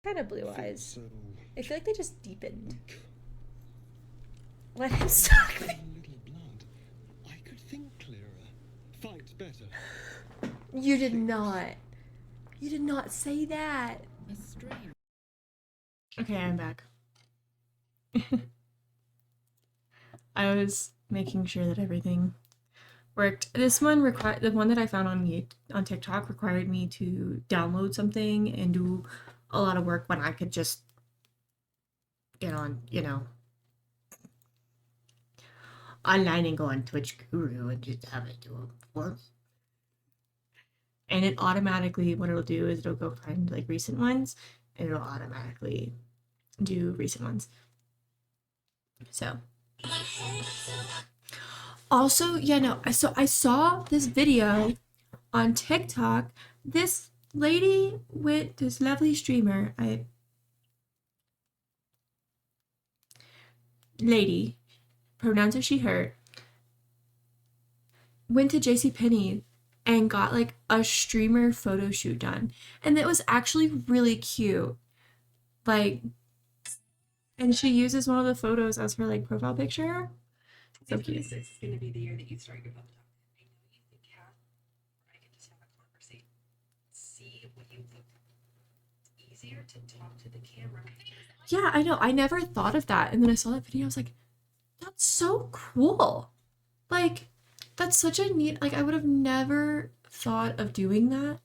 Kind of blue eyes. I feel like they just deepened. Let him suck me. Little blood. I could think clearer. Fight better. You did not. You did not say that. Okay, I'm back. I was making sure that everything worked. This one required, the one that I found on TikTok required me to download something and do a lot of work when I could just get on, online and go on Twitch Guru and just have it do it once. And it automatically, what it'll do is it'll go find like recent ones and it'll automatically do recent ones. So also, yeah, no, so I saw this video on TikTok. This lady with this lovely streamer, lady, pronouns she, her, went to JCPenney and got like a streamer photo shoot done. And it was actually really cute. Like, and she uses one of the photos as her like profile picture. So cute. 2026 is going to be the year that you start your pep talk. I know you think half, or I can just have a conversation. See what you look easier to talk to the camera. Yeah, I know. I never thought of that. And then I saw that video. I was like, that's so cool. Like, that's such a neat, like, I would have never thought of doing that.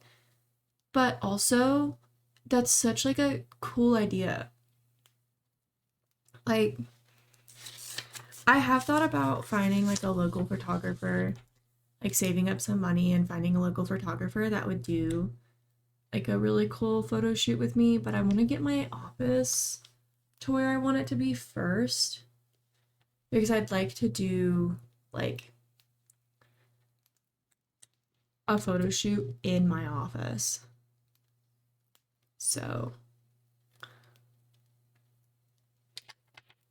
But also, that's such like a cool idea. Like, I have thought about finding like a local photographer, like saving up some money and finding a local photographer that would do like a really cool photo shoot with me, but I want to get my office to where I want it to be first because I'd like to do like a photo shoot in my office. So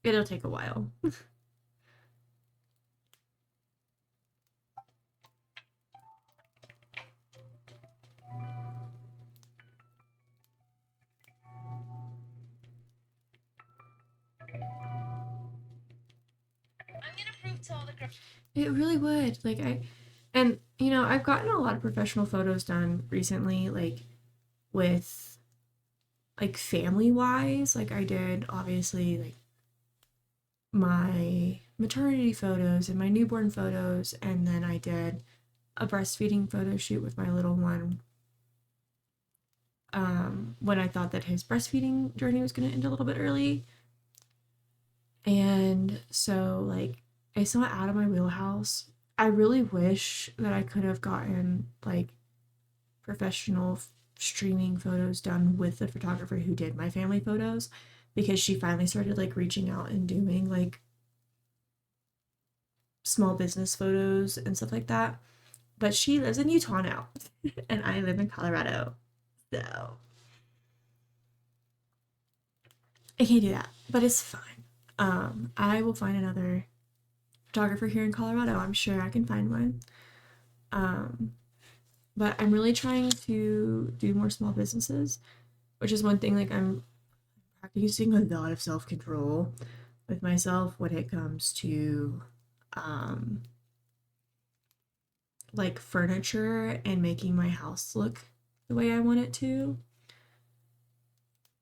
it'll take a while. It really would. Like and I've gotten a lot of professional photos done recently, like with like family wise. Like I did obviously like my maternity photos and my newborn photos, and then I did a breastfeeding photo shoot with my little one when I thought that his breastfeeding journey was going to end a little bit early. And so, like, it's not out of my wheelhouse. I really wish that I could have gotten, like, professional streaming photos done with the photographer who did my family photos, because she finally started, like, reaching out and doing, like, small business photos and stuff like that. But she lives in Utah now, and I live in Colorado. So I can't do that, but it's fine. I will find another photographer here in Colorado. I'm sure I can find one. But I'm really trying to do more small businesses, which is one thing, like, I'm practicing a lot of self-control with myself when it comes to like furniture and making my house look the way I want it to,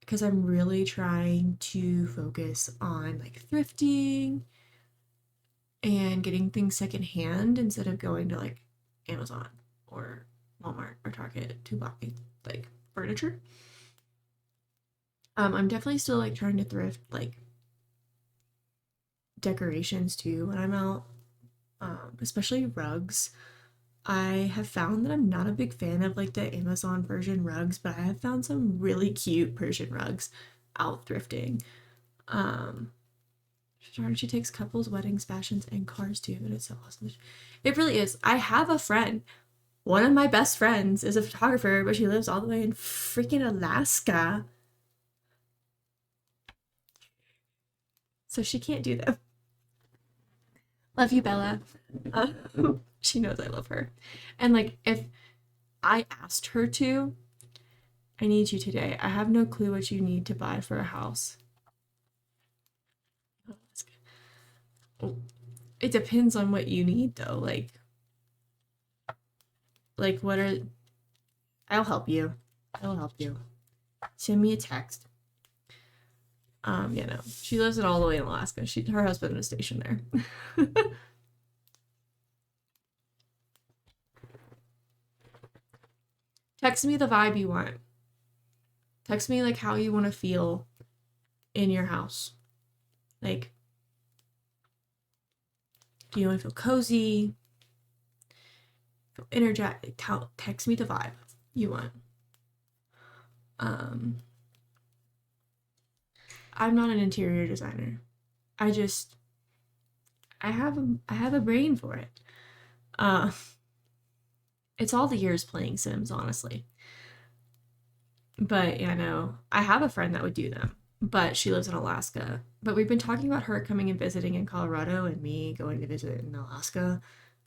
because I'm really trying to focus on like thrifting and getting things secondhand instead of going to like Amazon or Walmart or Target to buy like furniture. I'm definitely still like trying to thrift like decorations too when I'm out, especially rugs. I have found that I'm not a big fan of like the Amazon Persian rugs, but I have found some really cute Persian rugs out thrifting. Um, she takes couples, weddings, fashions, and cars too, and it's so awesome. It really is. I have a friend. One of my best friends is a photographer, but she lives all the way in freaking Alaska. So she can't do them. Love you, Bella. Uh, she knows I love her. And like, if I asked her to, I need you today. I have no clue what you need to buy for a house. It depends on what you need though. Like what are I'll help you. I'll help you. Send me a text. No. She lives all the way in Alaska. Her husband is stationed there. Text me the vibe you want. Text me like how you want to feel in your house. Like, do you want to feel cozy? Feel energetic? Text me the vibe you want. I'm not an interior designer. I just I have a brain for it. Uh, it's all the years playing Sims, honestly. But yeah, no, I have a friend that would do them, but she lives in Alaska. But we've been talking about her coming and visiting in Colorado and me going to visit in Alaska.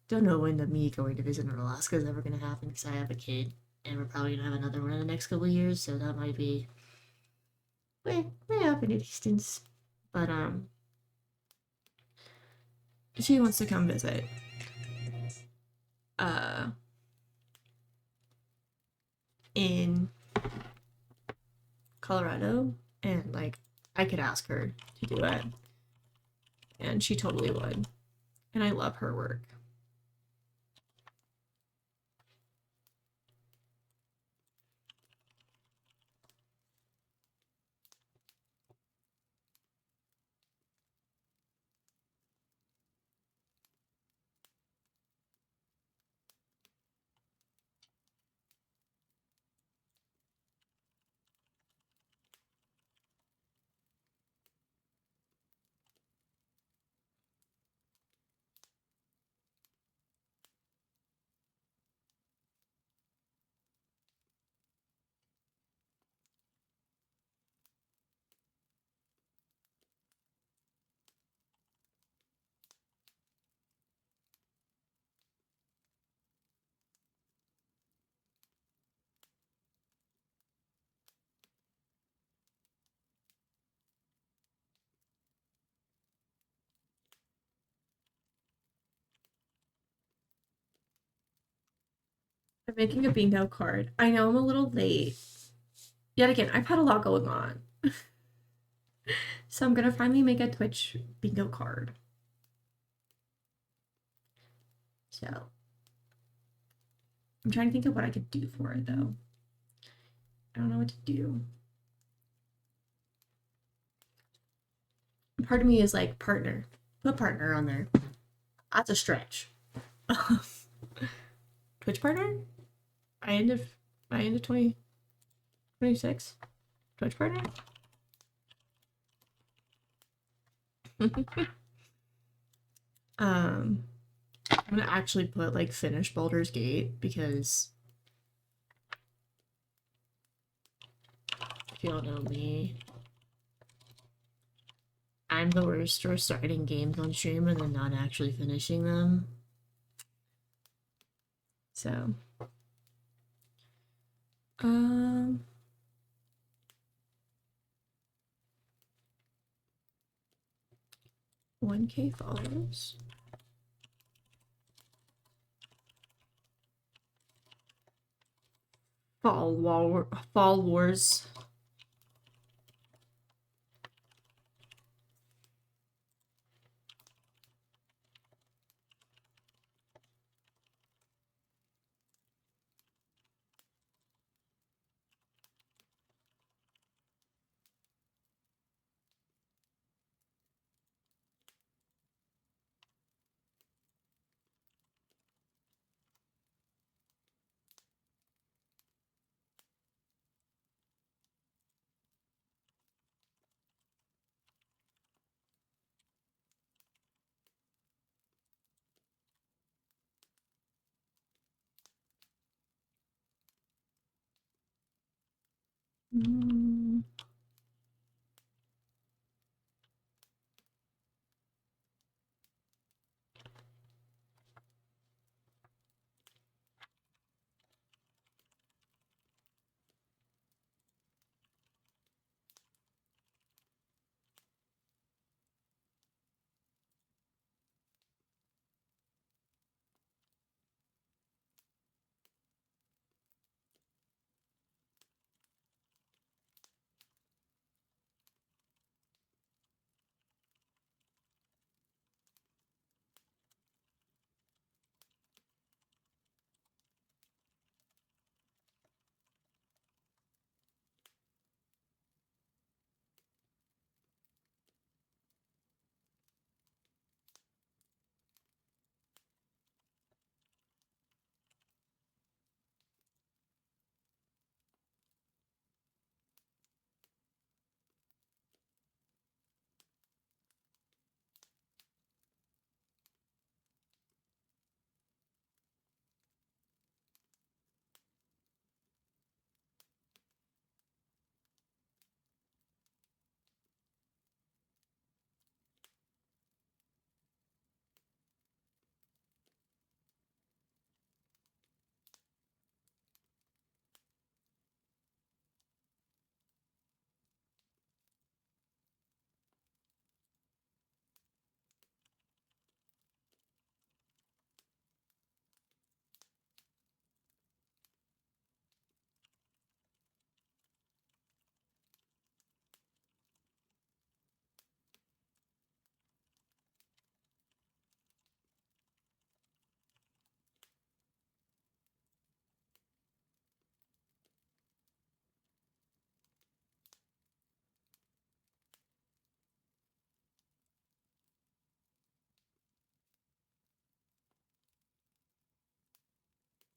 Don't know when the me going to visit in Alaska is ever gonna happen because I have a kid and we're probably gonna have another one in the next couple of years, so that might be way up in the distance. But she wants to come visit. In Colorado, and like I could ask her to do it, and she totally would. And I love her work. I'm making a bingo card. I know I'm a little late. Yet again, I've had a lot going on. So I'm gonna finally make a Twitch bingo card. So I'm trying to think of what I could do for it though. I don't know what to do. Part of me is like partner. Put partner on there. That's a stretch. Twitch partner? I end of 2026. Twitch partner? I'm gonna actually put like finish Baldur's Gate because if y'all know me, I'm the worst for starting games on stream and then not actually finishing them. So, 1K followers. Fall Wars. Mm.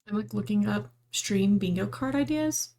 I'm like looking up stream bingo card ideas.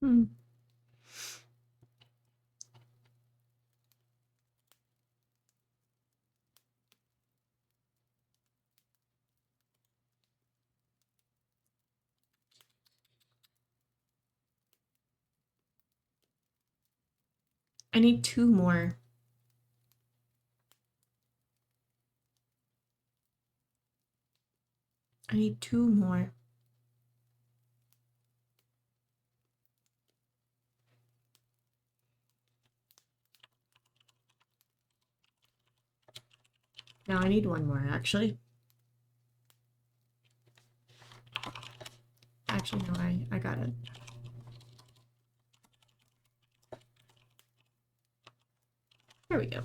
Hmm. I need 2 more. I need 2 more. No, I need 1 more, actually. Actually, no, I got it. There we go.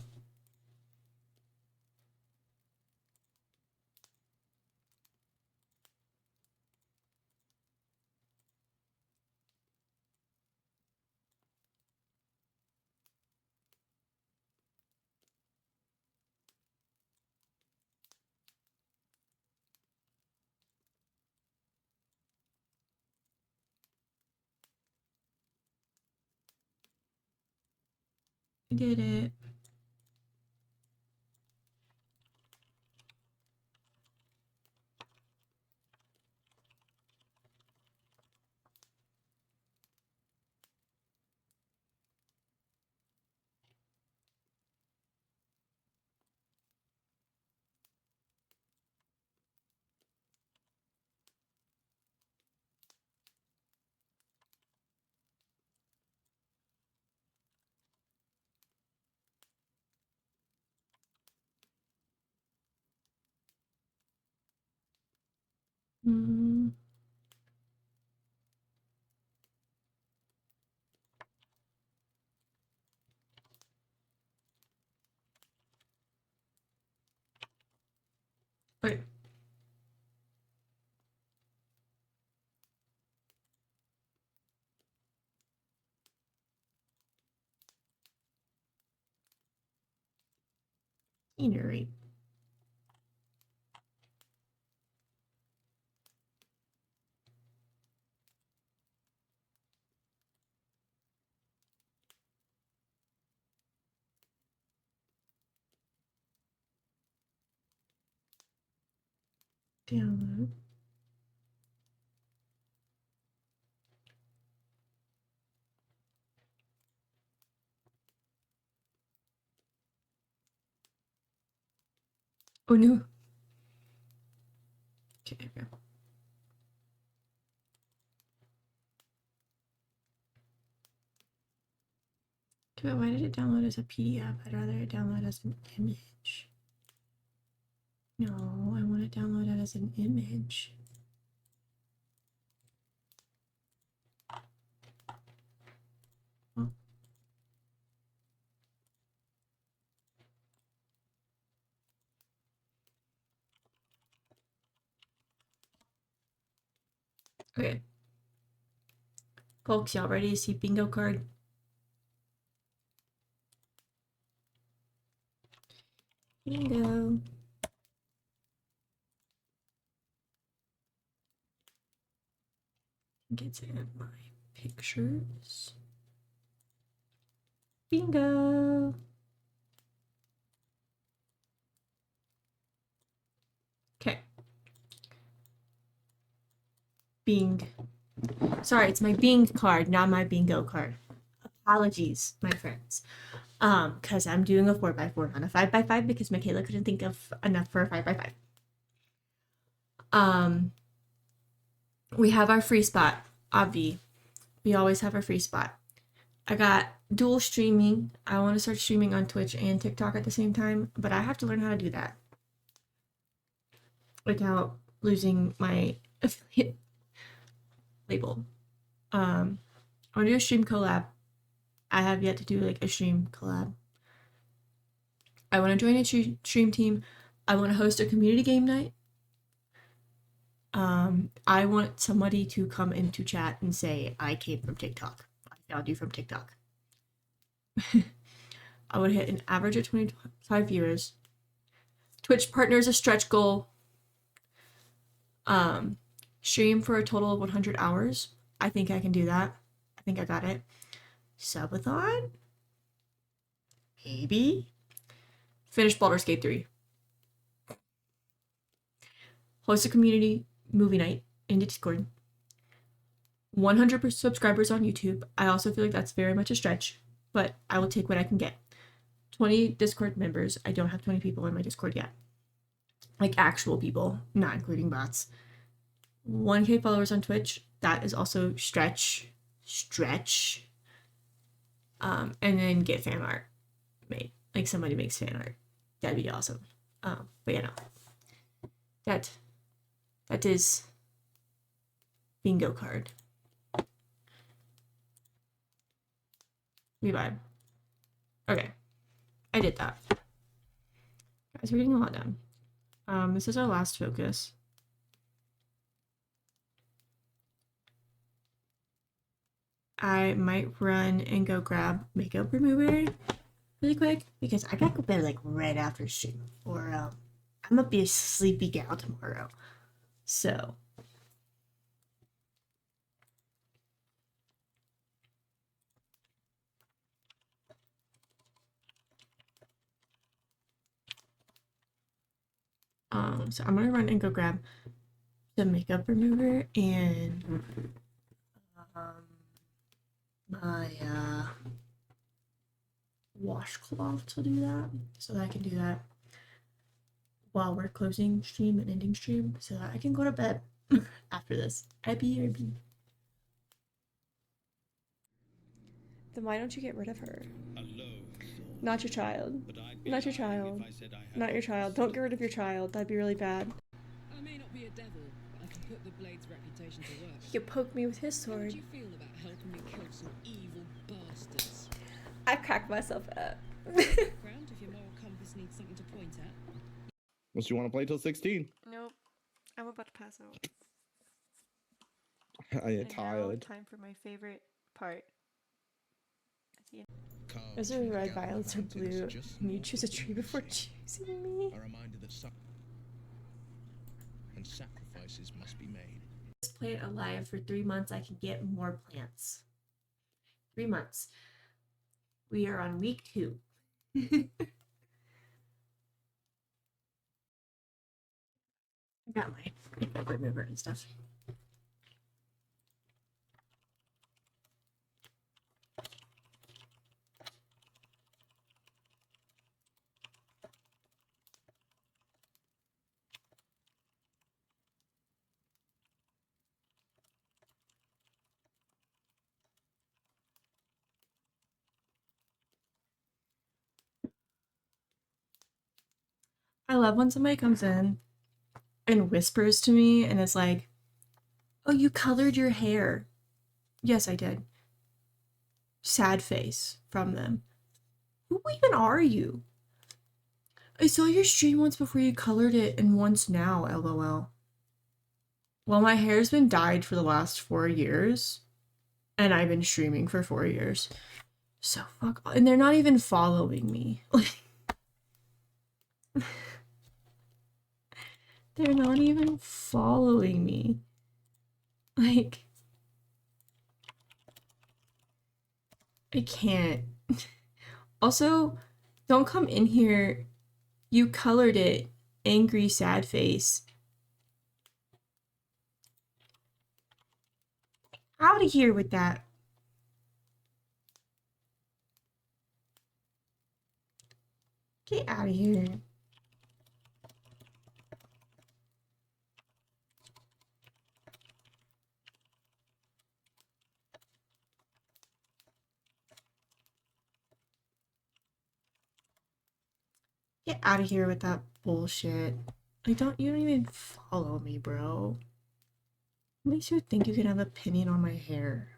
I did it. Mm. Wait. Scenery. Download. Oh no. Okay, there we go. Okay, why did it download as a PDF? I'd rather it download as an image. No, I want to download it as an image. Oh. Okay. Folks, y'all ready to see bingo card? Bingo. Get in my pictures. Bingo. Okay. Bing. Sorry, it's my Bing card, not my bingo card. Apologies, my friends. Because I'm doing a 4x4, not a 5x5, because Makayla couldn't think of enough for a 5x5. We have our free spot, Obvi. We always have our free spot. I got dual streaming. I want to start streaming on Twitch and TikTok at the same time, but I have to learn how to do that without losing my affiliate label. I want to do a stream collab. I have yet to do like a stream collab. I want to join a stream team. I want to host a community game night. I want somebody to come into chat and say, I came from TikTok. I found you from TikTok. I would hit an average of 25 viewers. Twitch partner is a stretch goal. Stream for a total of 100 hours. I think I can do that. I think I got it. Subathon? Maybe? Finish Baldur's Gate 3. Host a community movie night in Discord. 100 subscribers on YouTube. I also feel like that's very much a stretch, but I will take what I can get. 20 Discord members. I don't have 20 people in my Discord yet. Like actual people, not including bots. 1K followers on Twitch. That is also stretch. And then get fan art made. Like somebody makes fan art. That'd be awesome. But yeah, no. That is bingo card. We vibe. Okay. I did that. Guys, we're getting a lot done. This is our last focus. I might run and go grab makeup remover really quick because I gotta go to bed like right after stream, or I'm gonna be a sleepy gal tomorrow. So so I'm gonna run and go grab the makeup remover and my washcloth to do that, so that I can do that while we're closing stream and ending stream, so that I can go to bed after this. IBRB. Then why don't you get rid of her? Not your child. Not your child. Not your child. Don't get rid of your child. That'd be really bad. I may not be a devil, but I can put the blade's reputation to work. He could poke me with his How would sword. you feel about helping me kill some evil bastards? I cracked myself up. Ground if your moral compass needs something to point at. Unless you want to play till 16. Nope. I'm about to pass out. I And am tired. now, time for my favorite part. Carved Is there from the red, gallant violets, or mountains blue? just And you north choose of a tree before choosing me? A reminder that and sacrifices must be made. This plant alive for 3 months, I can get more plants. 3 months. We are on week 2. I got my makeup remover and stuff. I love when somebody comes in and whispers to me and is like, "Oh, you colored your hair." Yes, I did. Sad face from them. Who even are you? I saw your stream once before you colored it and once now, lol. Well, my hair's been dyed for the last 4 years and I've been streaming for 4 years. So fuck, and they're not even following me. They're not even following me. Like, I can't. Also, don't come in here. You colored it. Angry, sad face. Out of here with that. Get out of here. Get out of here with that bullshit. You don't even follow me, bro. What makes you think you can have an opinion on my hair?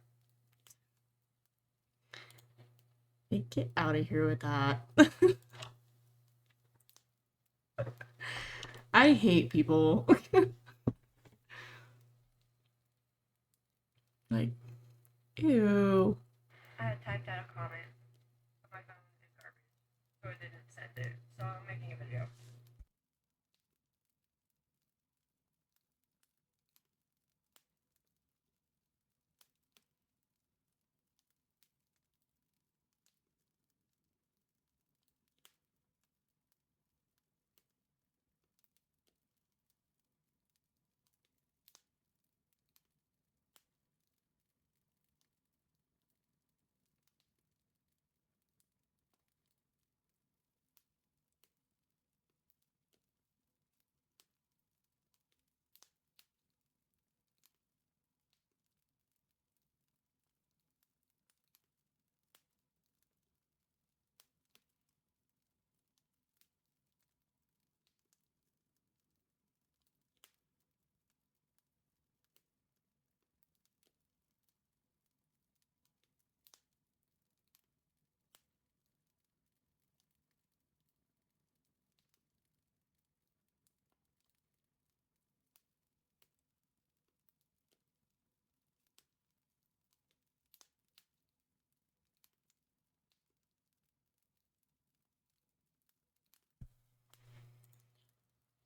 Hey, get out of here with that. I hate people. Like, ew. I had typed out a comment on my phone is garbage, so I didn't send it. So I'm making a video.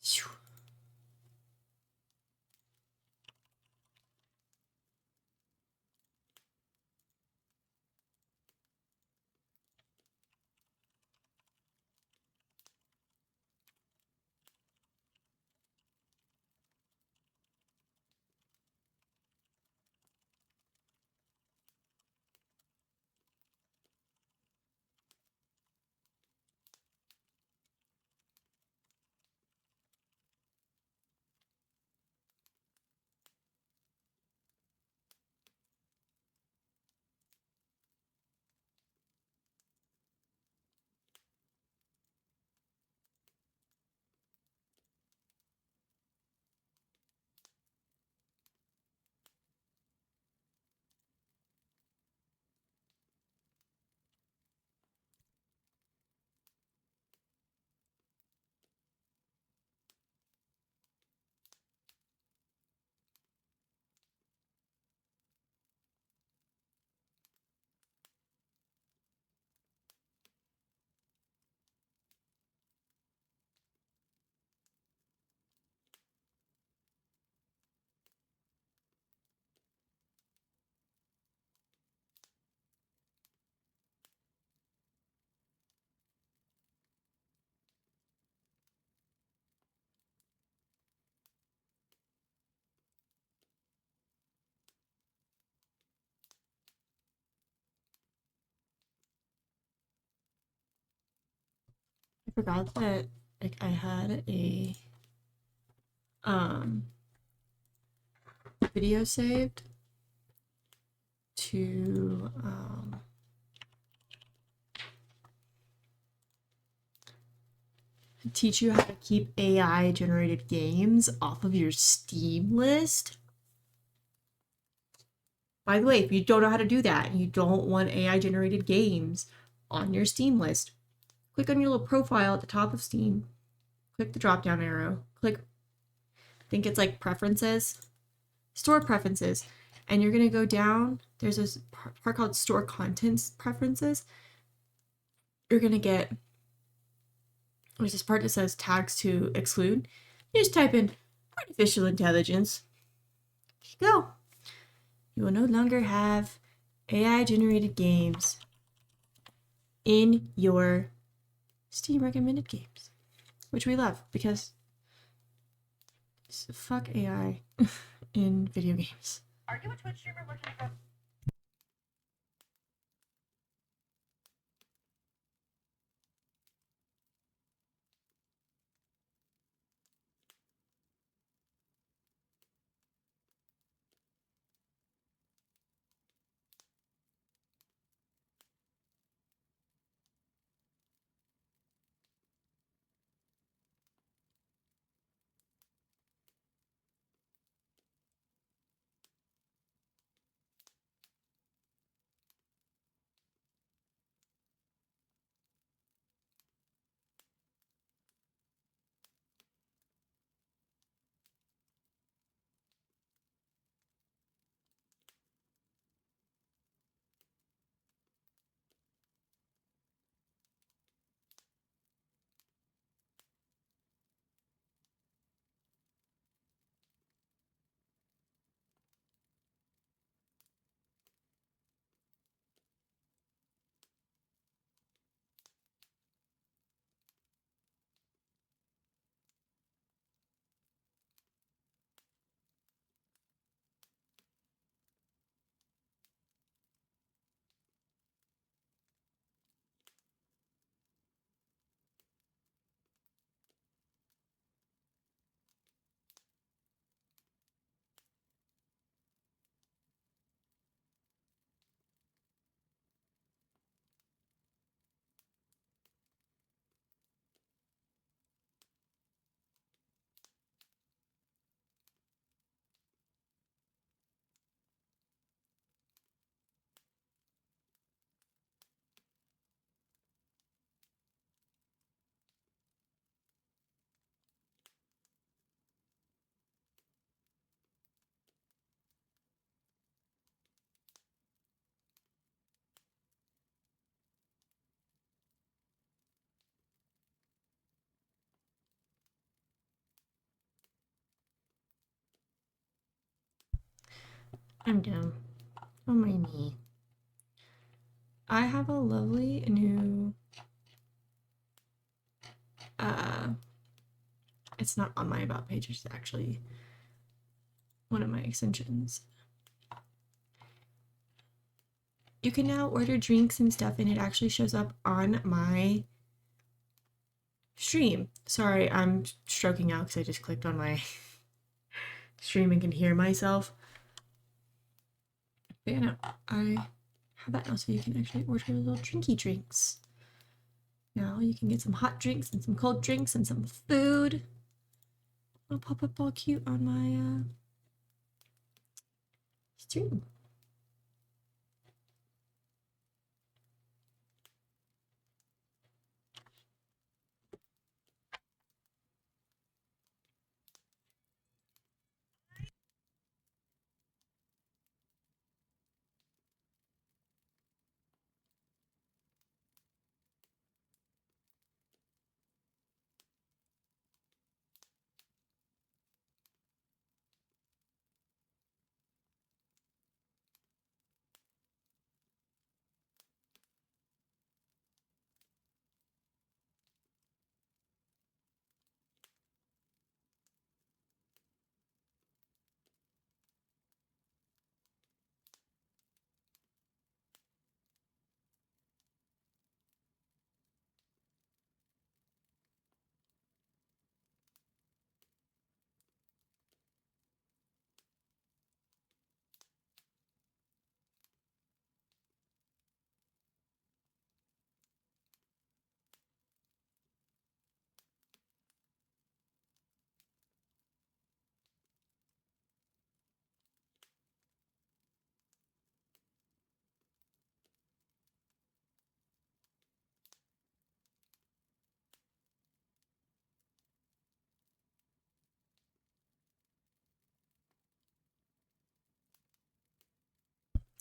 Phew. I forgot that like I had a um video saved to teach you how to keep AI generated games off of your Steam list. By the way, if you don't know how to do that and you don't want AI generated games on your Steam list, click on your little profile at the top of Steam, click the drop down arrow, click, I think it's like preferences, store preferences, and you're going to go down. There's this part called store contents preferences. You're going to get, there's this part that says tags to exclude. You just type in artificial intelligence. There you go. You will no longer have AI generated games in your Steam recommended games, which we love because fuck AI in video games. Are you a Twitch streamer looking for I'm down on my knee. I have a lovely new it's not on my about page, it's actually one of my extensions. You can now order drinks and stuff and it actually shows up on my stream. Sorry, I'm stroking out because I just clicked on my stream and can hear myself. But yeah, no, I have that now so you can actually order little drinky drinks. Now you can get some hot drinks and some cold drinks and some food. It'll pop up all cute on my stream.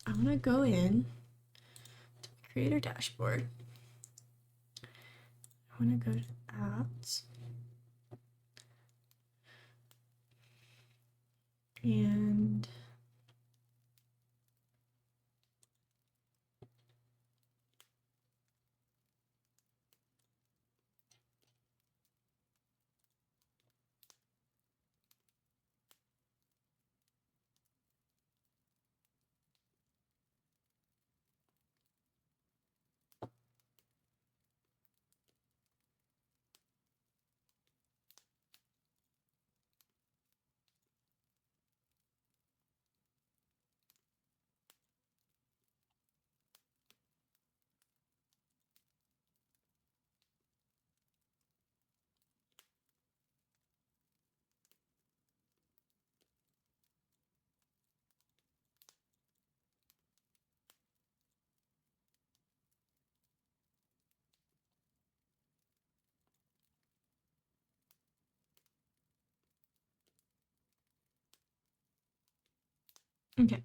I'm gonna go in to the creator dashboard. I want to go to apps and okay.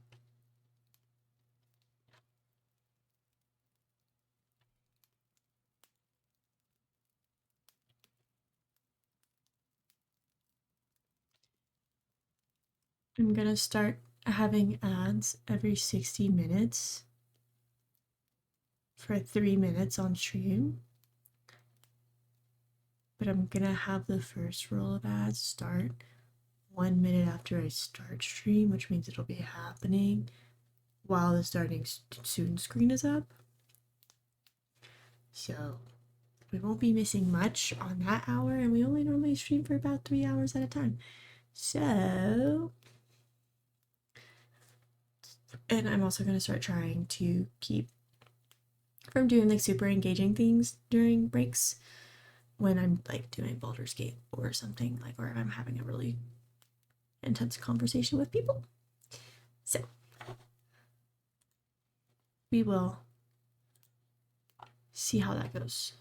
I'm gonna start having ads every 60 minutes for 3 minutes on stream. But I'm gonna have the first roll of ads start 1 minute after I start stream, which means it'll be happening while the starting soon screen is up. So we won't be missing much on that hour, and we only normally stream for about 3 hours at a time. So, and I'm also gonna start trying to keep from doing like super engaging things during breaks when I'm like doing Baldur's Gate or something, like, or if I'm having a really intense conversation with people. So we will see how that goes.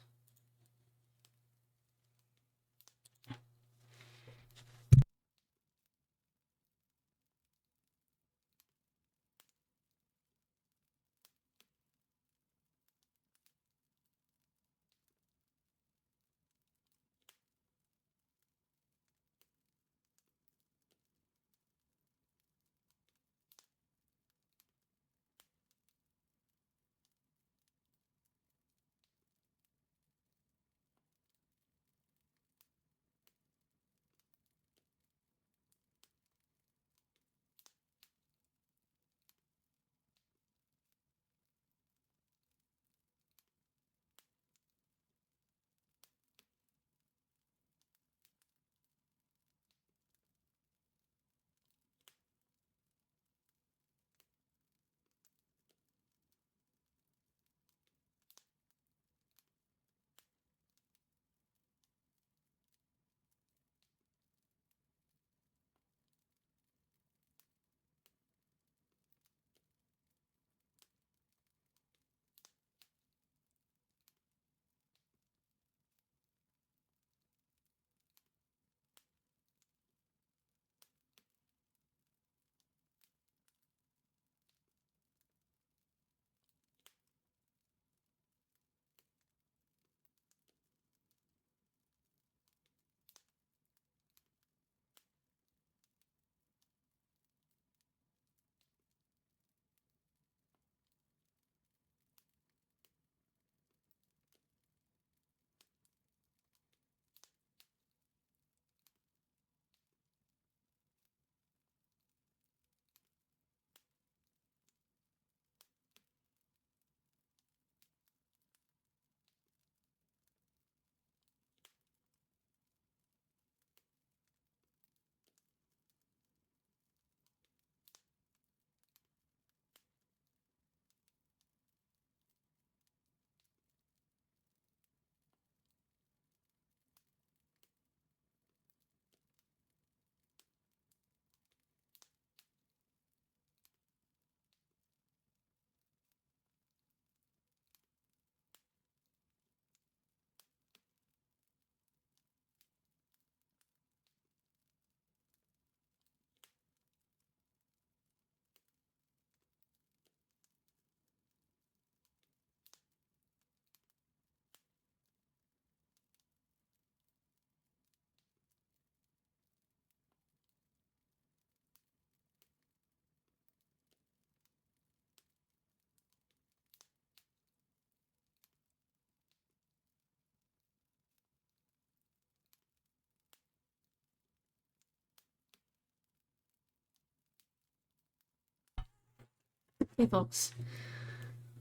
Hey folks, I'm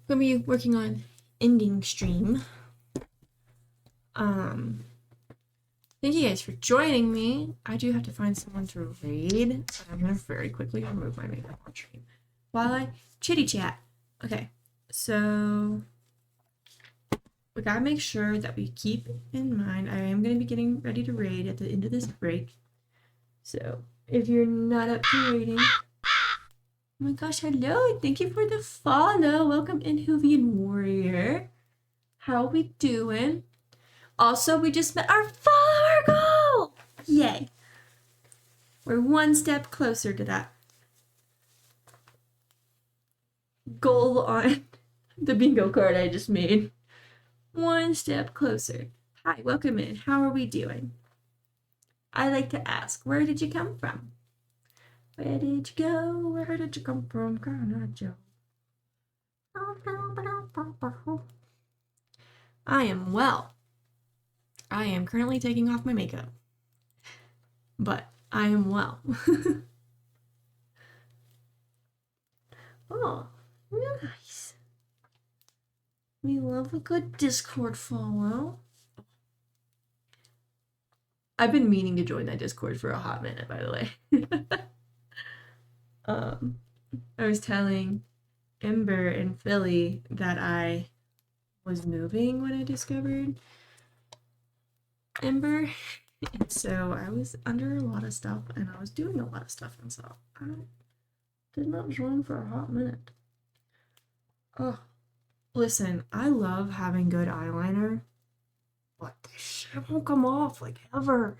gonna be working on ending stream. Thank you guys for joining me. I do have to find someone to raid, but I'm gonna very quickly remove my makeup on stream while I chitty chat. Okay, so we gotta make sure that we keep in mind I am gonna be getting ready to raid at the end of this break. So if you're not up to raiding, oh my gosh, hello! Thank you for the follow. Welcome in, Hoovian Warrior. How are we doing? Also, we just met our follower goal! Yay! We're one step closer to that goal on the bingo card I just made. One step closer. Hi, welcome in. How are we doing? I like to ask, where did you come from? Where did you go? Where did you come from, Grandma Joe? I am well. I am currently taking off my makeup, but I am well. Oh, nice. We love a good Discord follow. I've been meaning to join that Discord for a hot minute, by the way. I was telling Ember and Philly that I was moving when I discovered Ember. And so I was under a lot of stuff and I was doing a lot of stuff, and so I did not join for a hot minute. Oh, listen, I love having good eyeliner, but this shit won't come off like ever.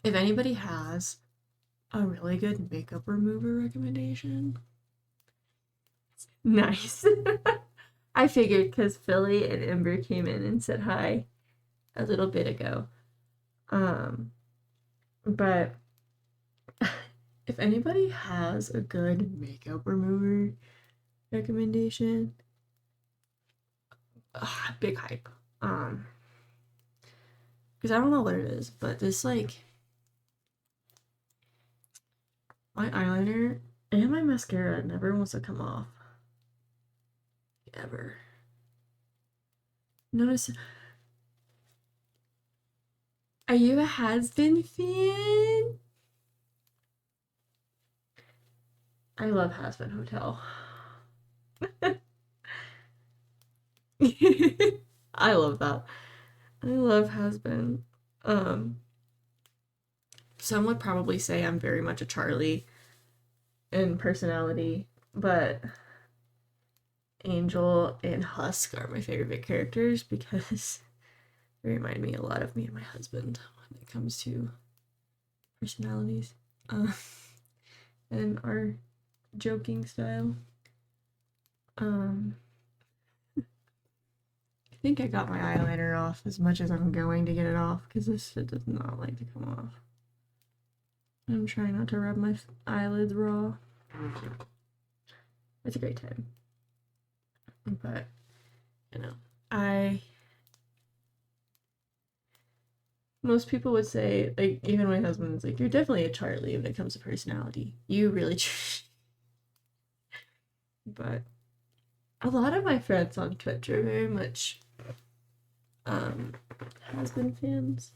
If anybody has a really good makeup remover recommendation, nice. I figured because Philly and Ember came in and said hi a little bit ago. But if anybody has a good makeup remover recommendation, big hype. Because I don't know what it is, but this, like, my eyeliner and my mascara never wants to come off. Ever. Notice. Are you a has-been fan? I love Has-Been Hotel. I love that. I love Has-Been. Some would probably say I'm very much a Charlie in personality, but Angel and Husk are my favorite characters because they remind me a lot of me and my husband when it comes to personalities and our joking style. I think I got my eyeliner off as much as I'm going to get it off because this shit does not like to come off. I'm trying not to rub my eyelids raw. It's a great time. But, you know, most people would say, like, even my husband's like, you're definitely a Charlie when it comes to personality. You really but a lot of my friends on Twitch are very much Has-Been fans.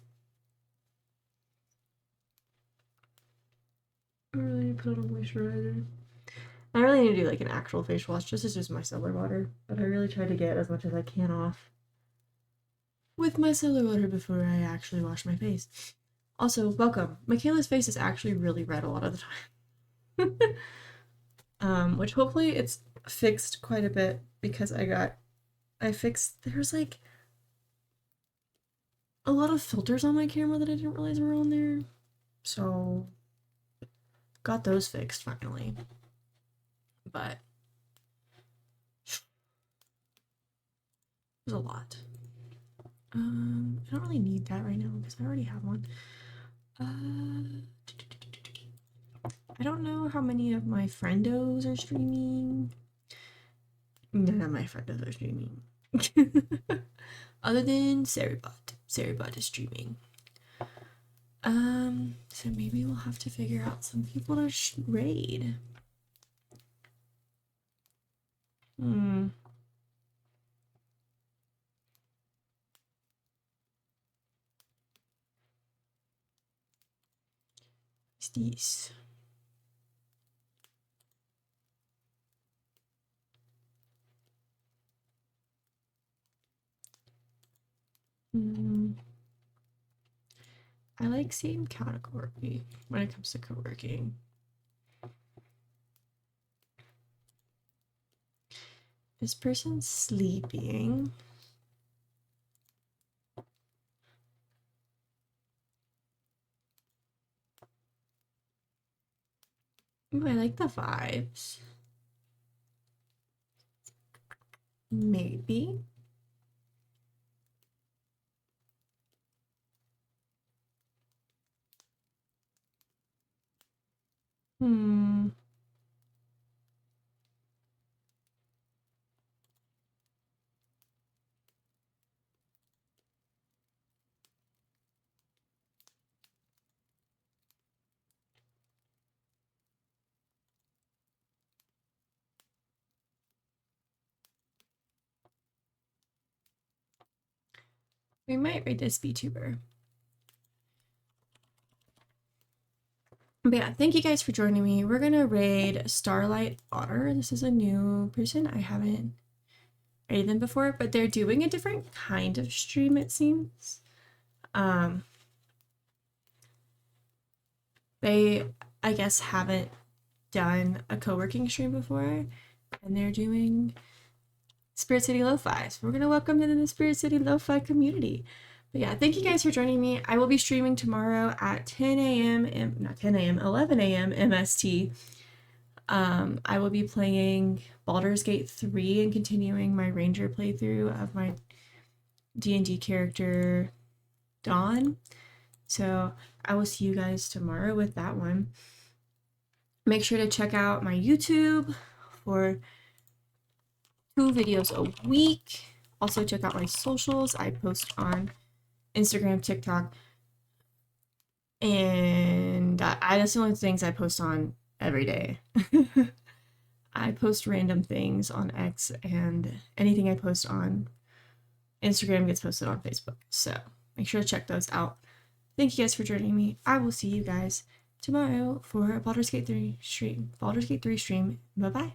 I really need to put on a moisturizer. I really need to do like an actual face wash just as just my cellar water, but I really try to get as much as I can off with my cellar water before I actually wash my face. Also, welcome. Makayla's face is actually really red a lot of the time. Which hopefully it's fixed quite a bit because there's like a lot of filters on my camera that I didn't realize were on there. So got those fixed finally. But there's a lot. I don't really need that right now because I already have one. I don't know how many of my friendos are streaming. None of my friendos are streaming. Other than Ceribot. Ceribot is streaming. So maybe we'll have to figure out some people to raid. What's these? I like same category when it comes to co-working. This person's sleeping. Ooh, I like the vibes. Maybe. Hmm. We might read this VTuber. But yeah, thank you guys for joining me. We're gonna raid Starlight Otter. This is a new person. I haven't raided them before, but they're doing a different kind of stream, it seems. They, I guess, haven't done a co-working stream before, and they're doing Spirit City Lo-Fi. So we're gonna welcome them to the Spirit City Lo-Fi community. But yeah, thank you guys for joining me. I will be streaming tomorrow at 10 a.m. not 10 a.m. 11 a.m. MST. I will be playing Baldur's Gate 3 and continuing my Ranger playthrough of my D&D character Dawn. So I will see you guys tomorrow with that one. Make sure to check out my YouTube for 2 videos a week. Also check out my socials. I post on Instagram, TikTok, and that's the only things I post on every day. I post random things on X, and anything I post on Instagram gets posted on Facebook. So make sure to check those out. Thank you guys for joining me. I will see you guys tomorrow for a Baldur's Gate 3 stream. Baldur's Gate 3 stream. Bye-bye.